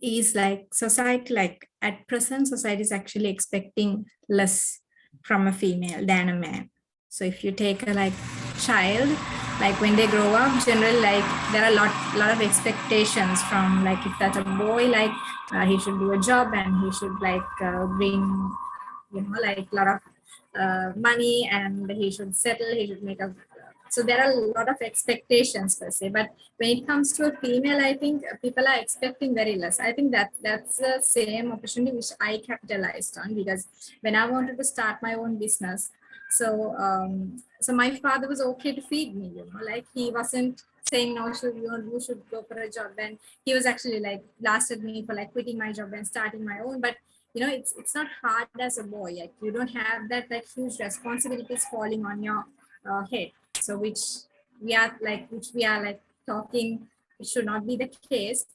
is like society, like at present society is actually expecting less from a female than a man. So if you take a like child, like when they grow up, generally like there are a lot of expectations from, like if that's a boy, like he should do a job and he should like bring, you know, like a lot of money, and he should settle, he should make a, so there are a lot of expectations per se. But when it comes to a female, I think people are expecting very less. I think that's the same opportunity which I capitalized on, because when I wanted to start my own business, so so my father was okay to feed me, you know, like he wasn't saying no, you should go for a job. And he was actually like blasted me for like quitting my job and starting my own. But you know, it's not hard as a boy, like you don't have that like huge responsibilities falling on your head. So which we are like talking, it should not be the case.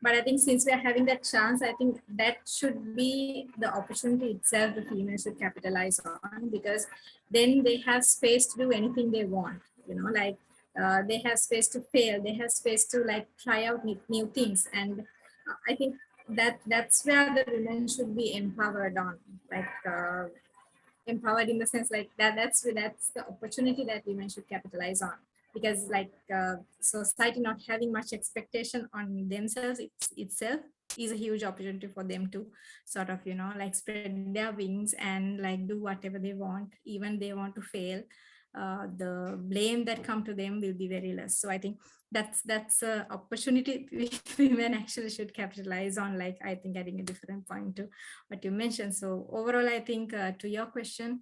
But I think since we are having that chance, I think that should be the opportunity itself the females should capitalize on, because then they have space to do anything they want, you know, like they have space to fail, they have space to like try out new things. And I think that's where the women should be empowered on, like empowered in the sense like that's the opportunity that women should capitalize on. Because like society not having much expectation on themselves itself is a huge opportunity for them to sort of, you know, like spread their wings and like do whatever they want. Even they want to fail, the blame that come to them will be very less. So I think that's a opportunity which women actually should capitalize on, like I think adding a different point to what you mentioned. So overall, I think to your question,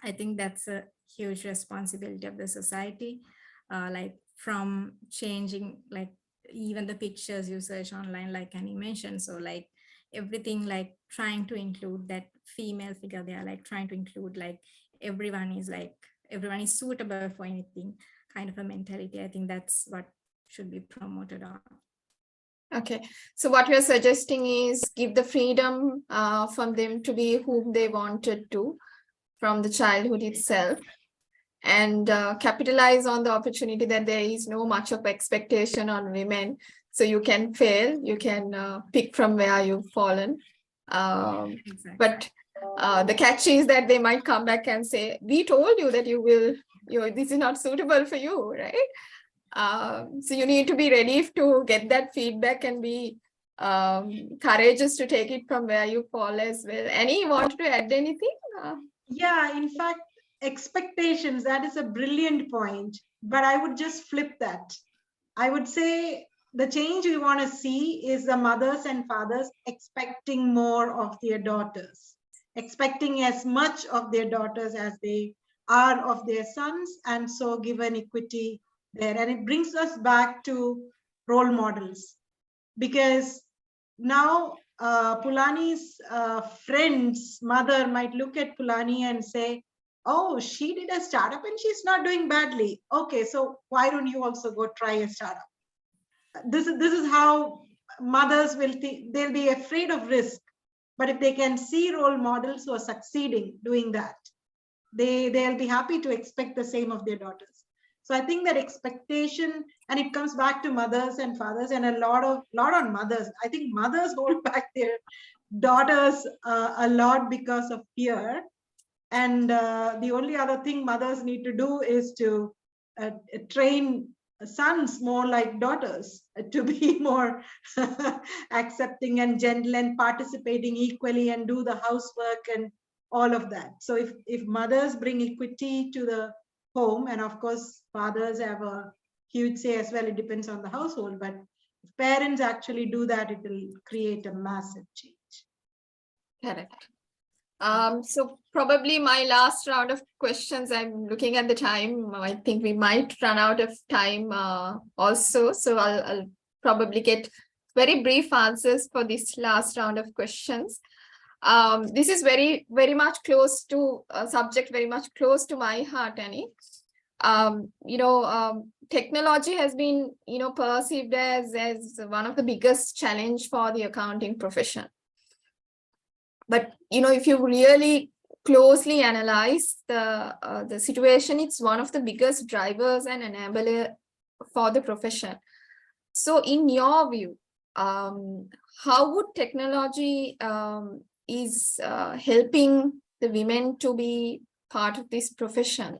I think that's a huge responsibility of the society, like from changing like even the pictures you search online, like Annie mentioned. So like everything, like trying to include that female figure there, like trying to include like everyone is suitable for anything kind of a mentality. I think that's what should be promoted on. Okay, so what you're suggesting is give the freedom from them to be whom they wanted to from the childhood itself, and capitalize on the opportunity that there is no much of expectation on women. So you can fail, you can pick from where you've fallen. Exactly. But the catch is that they might come back and say, we told you that this is not suitable for you, right? So you need to be ready to get that feedback and be courageous to take it from where you fall as well. Annie, you wanted to add anything? Yeah, in fact, expectations, that is a brilliant point, but I would just flip that. I would say the change we want to see is the mothers and fathers expecting more of their daughters, expecting as much of their daughters as they are of their sons, and so give an equity there. And it brings us back to role models, because now Pulani's friend's mother might look at Pulani and say, oh, she did a startup and she's not doing badly. Okay, so why don't you also go try a startup? This is how mothers will think. They'll be afraid of risk, but if they can see role models who are succeeding doing that, they'll be happy to expect the same of their daughters. So I think that expectation, and it comes back to mothers and fathers, and a lot on mothers. I think mothers hold back their daughters a lot because of fear. And the only other thing mothers need to do is to train sons more like daughters, to be more accepting and gentle and participating equally and do the housework and all of that. So if mothers bring equity to the home, and of course fathers have a huge say as well, it depends on the household, but if parents actually do that, it will create a massive change. Correct. So probably my last round of questions, I'm looking at the time. I think we might run out of time also. So I'll probably get very brief answers for this last round of questions. This is very much close to a subject very much close to my heart, Annie. Technology has been, perceived as one of the biggest challenge for the accounting profession. But, if you really closely analyze the situation, it's one of the biggest drivers and enabler for the profession. So in your view, how would technology is helping the women to be part of this profession?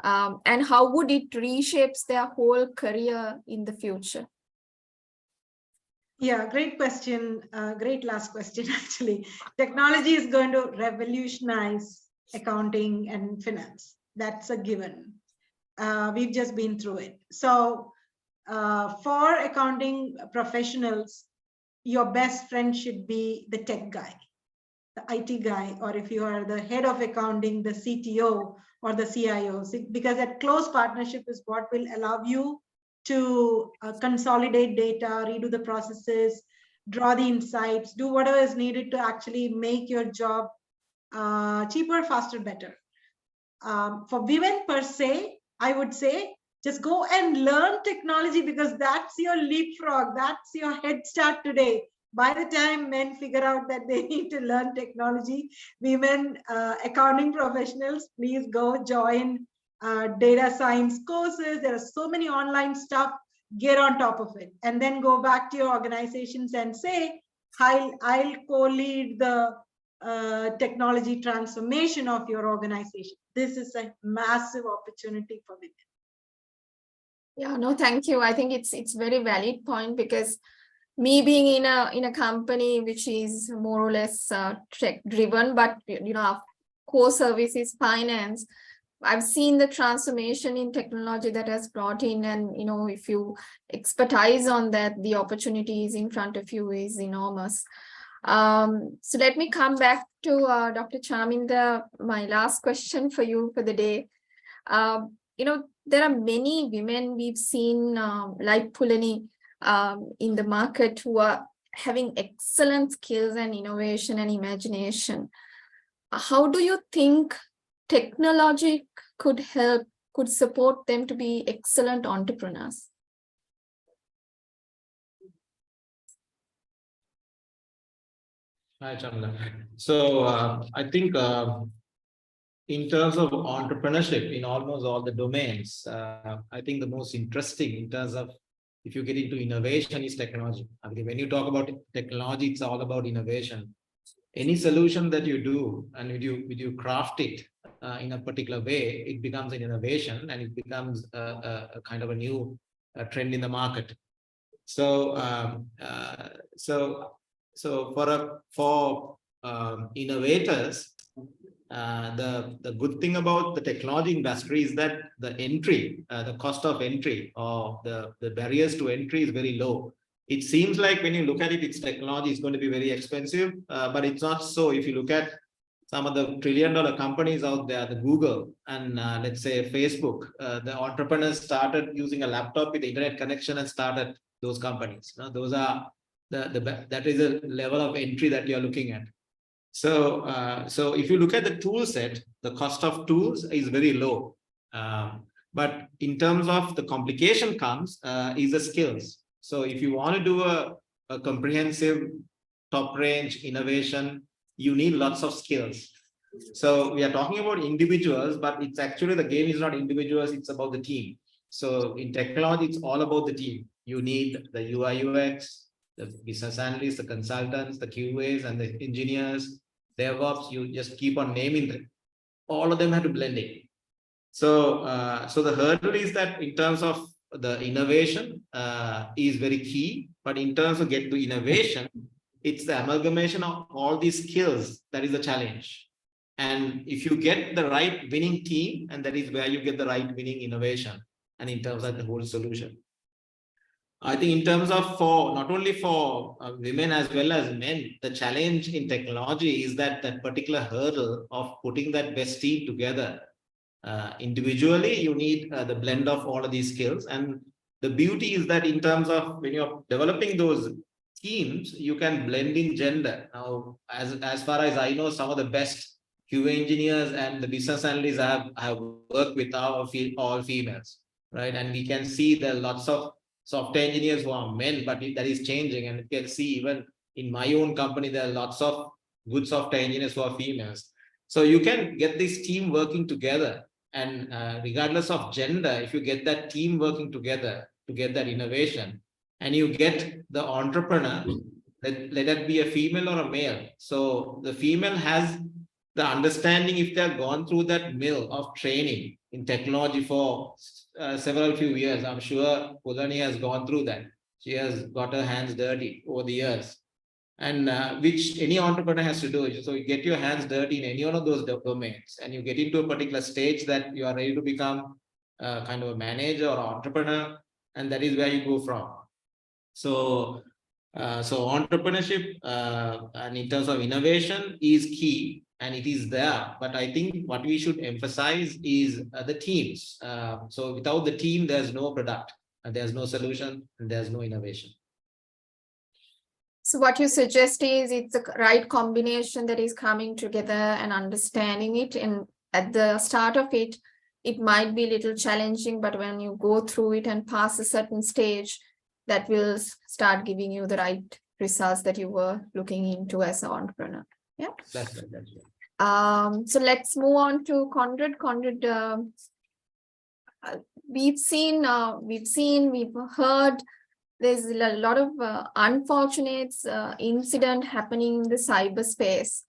And how would it reshapes their whole career in the future? Yeah, great question. Great last question, actually. Technology is going to revolutionize accounting and finance. That's a given. We've just been through it. So for accounting professionals, your best friend should be the tech guy, the IT guy, or if you are the head of accounting, the CTO or the CIO, because that close partnership is what will allow you to consolidate data, redo the processes, draw the insights, do whatever is needed to actually make your job cheaper, faster, better. For women per se, I would say, just go and learn technology, because that's your leapfrog, that's your head start today. By the time men figure out that they need to learn technology, women accounting professionals, please go join data science courses. There are so many online stuff. Get on top of it, and then go back to your organizations and say, I'll co-lead the technology transformation of your organization. This is a massive opportunity for women. Yeah, no, thank you. I think it's very valid point, because me being in a company which is more or less tech driven, but our core service is finance, I've seen the transformation in technology that has brought in, and if you expertise on that, the opportunities in front of you is enormous. So let me come back to Dr. Charminder. My last question for you for the day. There are many women we've seen like Pulani in the market who are having excellent skills and innovation and imagination. How do you think technology could support them to be excellent entrepreneurs? Hi, Chandra. So I think in terms of entrepreneurship in almost all the domains, I think the most interesting in terms of if you get into innovation is technology. I mean, when you talk about technology, it's all about innovation. Any solution that you do and when you craft it in a particular way, it becomes an innovation, and it becomes a kind of a new trend in the market. So for innovators, the good thing about the technology industry is that the cost of entry or the barriers to entry is very low. It seems like when you look at it, its technology is going to be very expensive, but it's not so. If you look at some of the trillion-dollar companies out there, the Google and let's say Facebook, the entrepreneurs started using a laptop with internet connection and started those companies. Those are that is a level of entry that you're looking at. So if you look at the tool set, the cost of tools is very low. But in terms of the complication comes is the skills. So if you want to do a comprehensive top range innovation, you need lots of skills. So we are talking about individuals, but it's actually the game is not individuals, it's about the team. So in technology, it's all about the team. You need the UI UX, the business analysts, the consultants, the QAs and the engineers, DevOps, you just keep on naming them. All of them have to blend in. So the hurdle is that in terms of the innovation is very key, but in terms of get to innovation, it's the amalgamation of all these skills that is the challenge. And if you get the right winning team, and that is where you get the right winning innovation, and in terms of the whole solution. I think in terms of not only for women as well as men, the challenge in technology is that particular hurdle of putting that best team together. Individually, you need the blend of all of these skills. And the beauty is that in terms of when you're developing those teams, you can blend in gender. Now, as far as I know, some of the best QA engineers and the business analysts I have worked with are all females, right? And we can see there are lots of software engineers who are men, but that is changing. And you can see even in my own company, there are lots of good software engineers who are females. So you can get this team working together. And regardless of gender, if you get that team working together to get that innovation, and you get the entrepreneur, let it be a female or a male. So the female has the understanding, if they have gone through that mill of training in technology for several few years. I'm sure Pulani has gone through that. She has got her hands dirty over the years, and which any entrepreneur has to do. So you get your hands dirty in any one of those domains, and you get into a particular stage that you are ready to become kind of a manager or entrepreneur, and that is where you go from. So entrepreneurship and in terms of innovation is key, and it is there. But I think what we should emphasize is the teams. So without the team, there's no product, and there's no solution, and there's no innovation. So what you suggest is it's the right combination that is coming together and understanding it. And at the start of it, it might be a little challenging, but when you go through it and pass a certain stage, that will start giving you the right results that you were looking into as an entrepreneur. Yeah. That's right. That's right. So let's move on to Conrad. Conrad, we've heard there's a lot of unfortunate incident happening in the cyberspace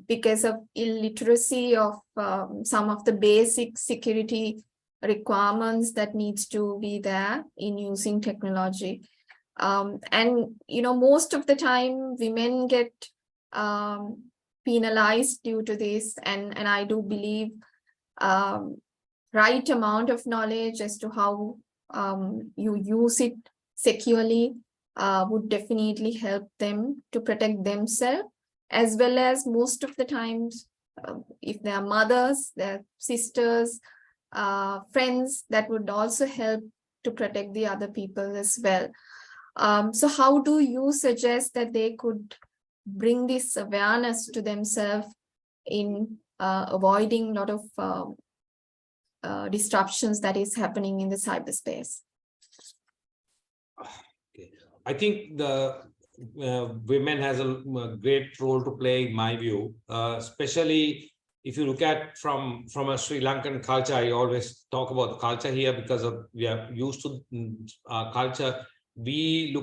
because of illiteracy of some of the basic security requirements that needs to be there in using technology. And, you know, most of the time women get penalized due to this. And I do believe right amount of knowledge as to how you use it securely would definitely help them to protect themselves, as well as most of the times, if they are mothers, their sisters, friends, that would also help to protect the other people as well. So how do you suggest that they could bring this awareness to themselves in avoiding a lot of disruptions that is happening in the cyberspace? Okay. I think the women has a great role to play in my view, especially if you look at from a Sri Lankan culture. I always talk about the culture here because we are used to our culture. We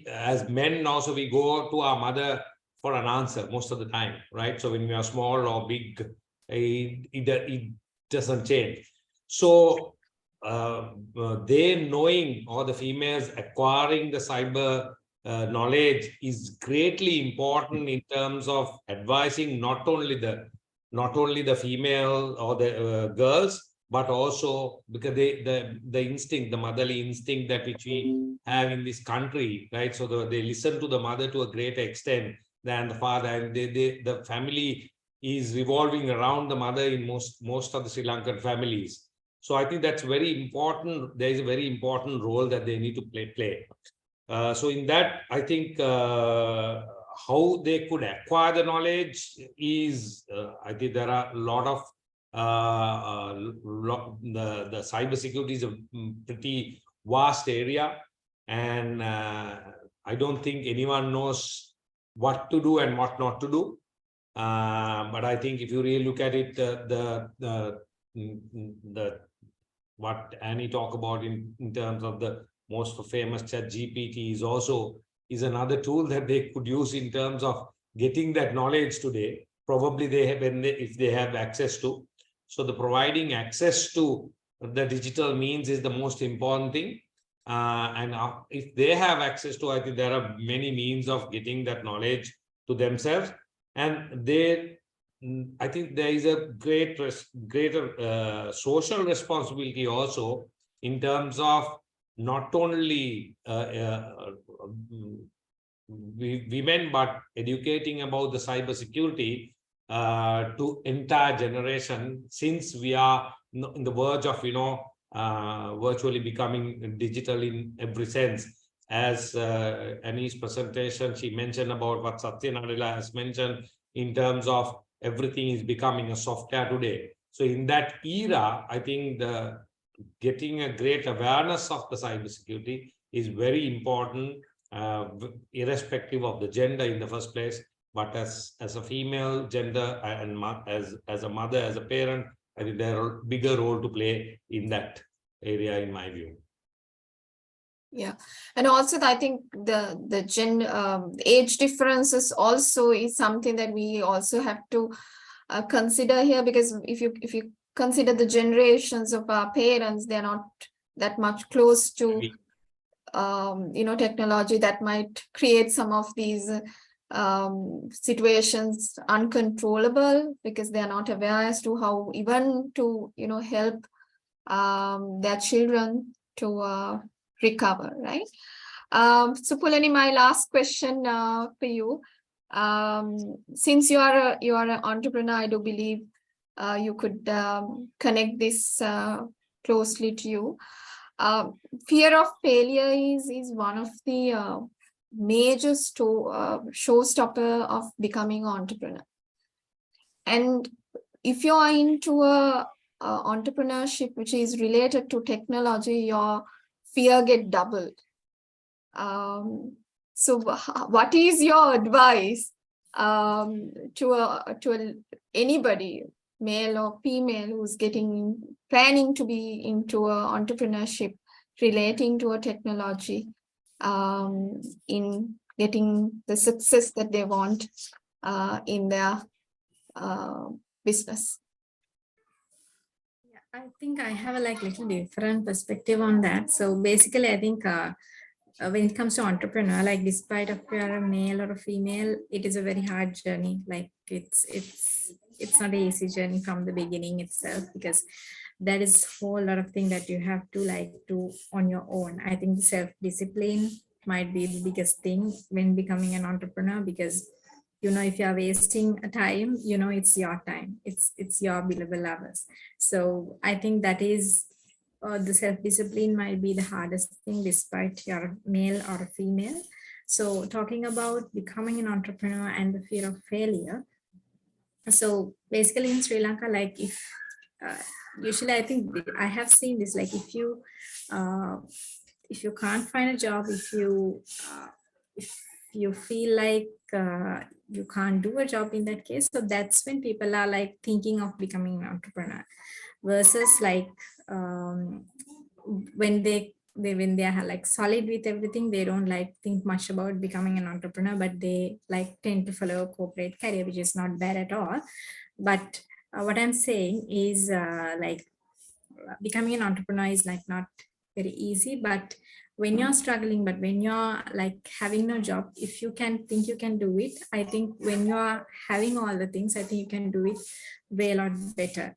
as men also, we go to our mother for an answer most of the time, right? So when we are small or big, it doesn't change. So they knowing, or the females acquiring the cyber knowledge is greatly important in terms of advising not only the female or the girls, but also because the instinct, the motherly instinct that which we have in this country, right? So they listen to the mother to a greater extent than the father, and the family is revolving around the mother in most of the Sri Lankan families. So I think that's very important. There is a very important role that they need to play. So in that, I think how they could acquire the knowledge is, I think there are a lot of the cyber security is a pretty vast area, and I don't think anyone knows what to do and what not to do. But I think if you really look at it, the what Annie talked about in terms of the most famous ChatGPT is another tool that they could use in terms of getting that knowledge today. Probably they have, if they have access to. So the providing access to the digital means is the most important thing. And if they have access to, I think there are many means of getting that knowledge to themselves. And I think there is a greater social responsibility also in terms of not only women, but educating about the cyber security to entire generation, since we are in the verge of virtually becoming digital in every sense. As Annie's presentation, she mentioned about what Satya Nadella has mentioned in terms of everything is becoming a software today. So in that era, I think getting a great awareness of the cybersecurity is very important, irrespective of the gender in the first place. But as a female gender and as a mother, as a parent, I think there are a bigger role to play in that area, in my view. Yeah, and also I think the age differences also is something that we also have to consider here, because if you consider the generations of our parents, they're not that much close to technology that might create some of these situations uncontrollable, because they are not aware as to how even to help their children to recover, right? So Pulani, my last question for you. Since you are an entrepreneur, I do believe you could connect this closely to you. Fear of failure is one of the major showstopper of becoming an entrepreneur. And if you are into a entrepreneurship which is related to technology, your fear get doubled. So what is your advice to anybody, male or female, who's planning to be into an entrepreneurship relating to a technology, in getting the success that they want in their business? I think I have a little different perspective on that. So basically, I think when it comes to entrepreneur, despite if you're a male or a female, it is a very hard journey. It's not an easy journey from the beginning itself, because there is a whole lot of things that you have to do on your own. I think the self-discipline might be the biggest thing when becoming an entrepreneur, because if you are wasting a time, it's your time, it's your billable hours. So I think that is the self-discipline might be the hardest thing, despite you're male or female. So talking about becoming an entrepreneur and the fear of failure. So basically in Sri Lanka, if usually I think I have seen this, if you can't find a job, if you feel like you can't do a job in that case, so that's when people are thinking of becoming an entrepreneur, versus when they are solid with everything, they don't think much about becoming an entrepreneur, but they tend to follow a corporate career, which is not bad at all. But what I'm saying is becoming an entrepreneur is like not very easy, but when you're struggling, but when you're like having no job, if you can think you can do it, I think when you're having all the things, I think you can do it way a lot better.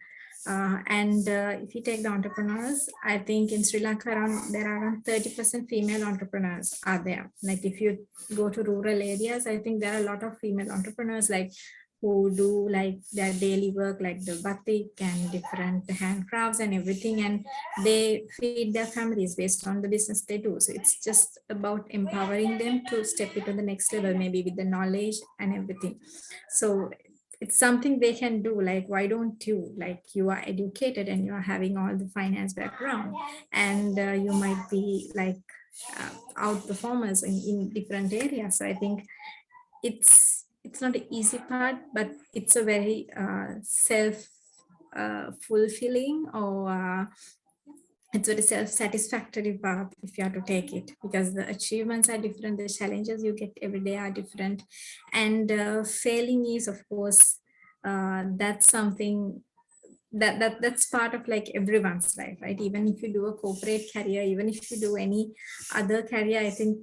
If you take the entrepreneurs, I think in Sri Lanka there are around 30% female entrepreneurs are there. Like if you go to rural areas, I think there are a lot of female entrepreneurs like who do like their daily work, like the batik and different handcrafts and everything, and they feed their families based on the business they do. So it's just about empowering them to step into the next level, maybe with the knowledge and everything. So it's something they can do. Like, why don't you, like, you are educated and you are having all the finance background, and you might be like outperformers in different areas. So I think it's not an easy part, but it's a very self fulfilling, or it's very self-satisfactory path if you have to take it, because the achievements are different, the challenges you get every day are different, and failing is, of course, that's something that's part of like everyone's life, right? Even if you do a corporate career, even if you do any other career, I think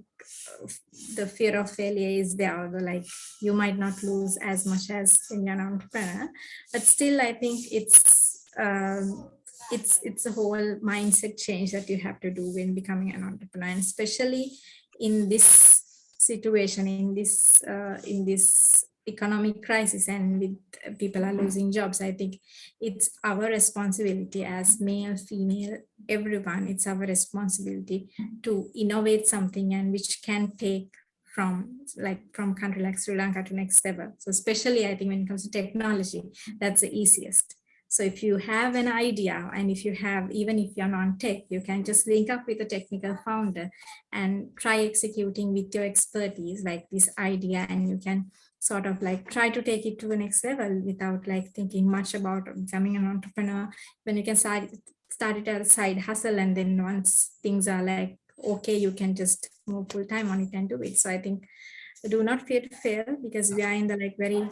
the fear of failure is there. Like, you might not lose as much as when you're an entrepreneur, but still I think it's a whole mindset change that you have to do when becoming an entrepreneur, and especially in this situation, in this economic crisis, and with people are losing jobs. I think it's our responsibility as male, female, everyone, it's our responsibility to innovate something, and which can take from country like Sri Lanka to next level. So especially I think when it comes to technology, that's the easiest. So if you have an idea, and if you have, even if you're non-tech, you can just link up with a technical founder and try executing with your expertise, like this idea, and you can sort of like try to take it to the next level without like thinking much about becoming an entrepreneur. When you can start it as a side hustle, and then once things are like okay, you can just move full time on it and do it. So I think do not fear to fail, because we are in the like very,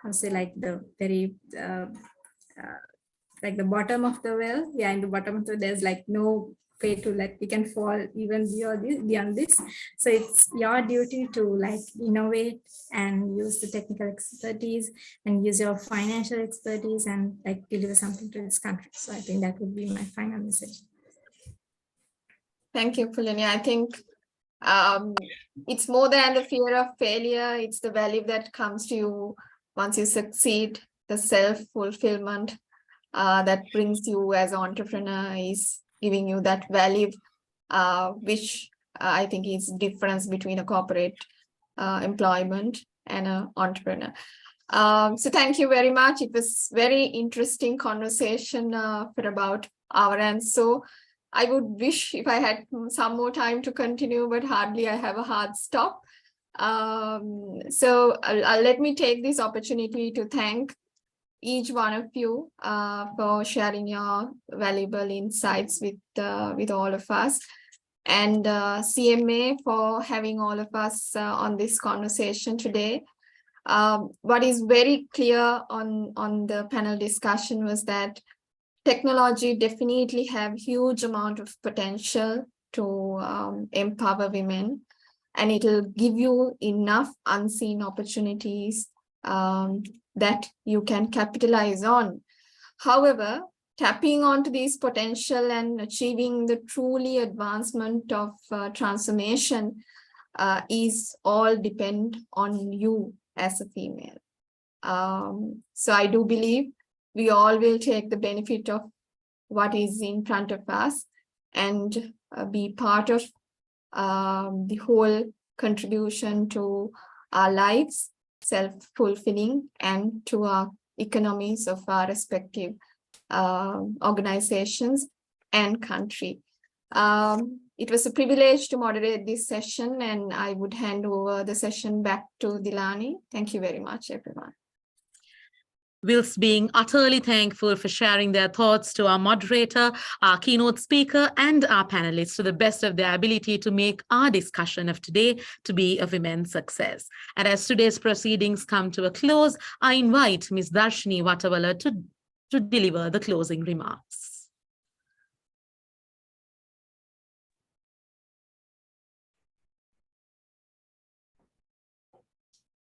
I'll say like the very like the bottom of the well. Yeah, in the bottom of the, there's like no way to like, we can fall even beyond this. So it's your duty to like innovate and use the technical expertise and use your financial expertise and like deliver something to this country. So I think that would be my final message. Thank you, Pulini. I think it's more than the fear of failure. It's the value that comes to you once you succeed, the self-fulfillment that brings you as an entrepreneur is giving you that value, which I think is difference between a corporate employment and an entrepreneur. So thank you very much. It was very interesting conversation for about hour and so. I would wish if I had some more time to continue, but hardly I have a hard stop. So let me take this opportunity to thank each one of you for sharing your valuable insights with all of us, and CMA for having all of us on this conversation today. What is very clear on the panel discussion was that technology definitely have huge amount of potential to empower women, and it'll give you enough unseen opportunities that you can capitalize on. However, tapping onto this potential and achieving the truly advancement of transformation is all depend on you as a female. So I do believe we all will take the benefit of what is in front of us and be part of the whole contribution to our lives, self-fulfilling, and to our economies of our respective organizations and country. It was a privilege to moderate this session, and I would hand over the session back to Dilani. Thank you very much, everyone. Whilst being utterly thankful for sharing their thoughts to our moderator, our keynote speaker, and our panelists to the best of their ability to make our discussion of today to be a women's success. And as today's proceedings come to a close, I invite Ms. Darshini Watawala to deliver the closing remarks.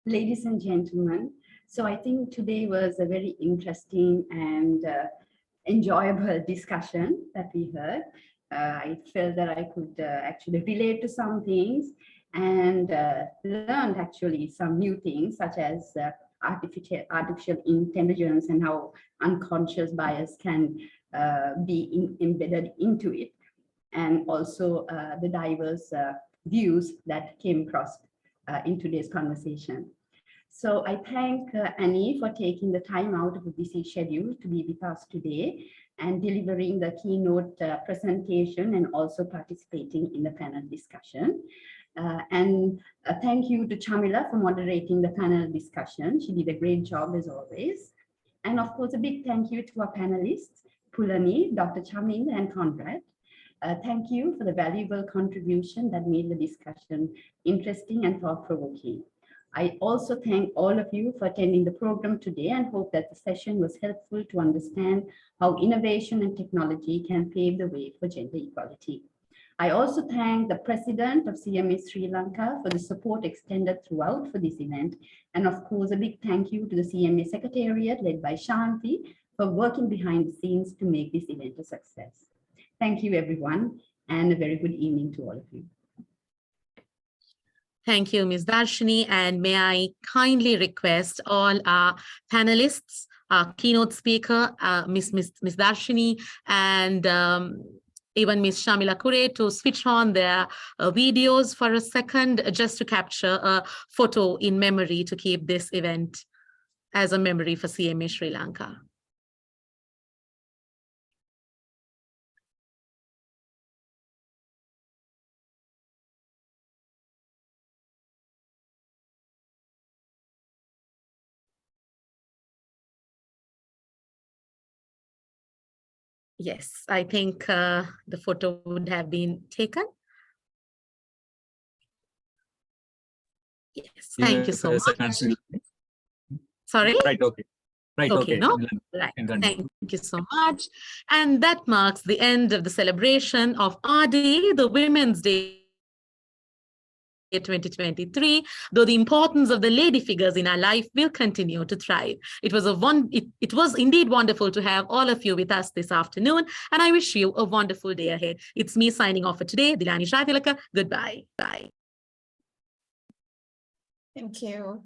Ladies and gentlemen, so I think today was a very interesting and enjoyable discussion that we heard. I felt that I could actually relate to some things and learned actually some new things such as artificial intelligence and how unconscious bias can be embedded into it, and also the diverse views that came across in today's conversation. So I thank Annie for taking the time out of a busy schedule to be with us today and delivering the keynote presentation and also participating in the panel discussion. And thank you to Chamila for moderating the panel discussion. She did a great job as always. And of course, a big thank you to our panelists, Pulani, Dr. Chamin, and Conrad. Thank you for the valuable contribution that made the discussion interesting and thought-provoking. I also thank all of you for attending the program today and hope that the session was helpful to understand how innovation and technology can pave the way for gender equality. I also thank the President of CMA Sri Lanka for the support extended throughout for this event. And of course, a big thank you to the CMA Secretariat led by Shanti for working behind the scenes to make this event a success. Thank you, everyone, and a very good evening to all of you. Thank you, Ms. Darshini, and may I kindly request all our panelists, our keynote speaker, Ms. Darshini, and even Ms. Shamila Kure to switch on their videos for a second, just to capture a photo in memory to keep this event as a memory for CMA Sri Lanka. Yes, I think the photo would have been taken. Yes, thank you so much. Sorry? Right, okay. Right, okay. No? Right, thank you so much. And that marks the end of the celebration of our day, the Women's Day 2023, though the importance of the lady figures in our life will continue to thrive. It was indeed wonderful to have all of you with us this afternoon, and I wish you a wonderful day ahead. It's me signing off for today, Dilani Shatilaka. Goodbye. Bye. Thank you.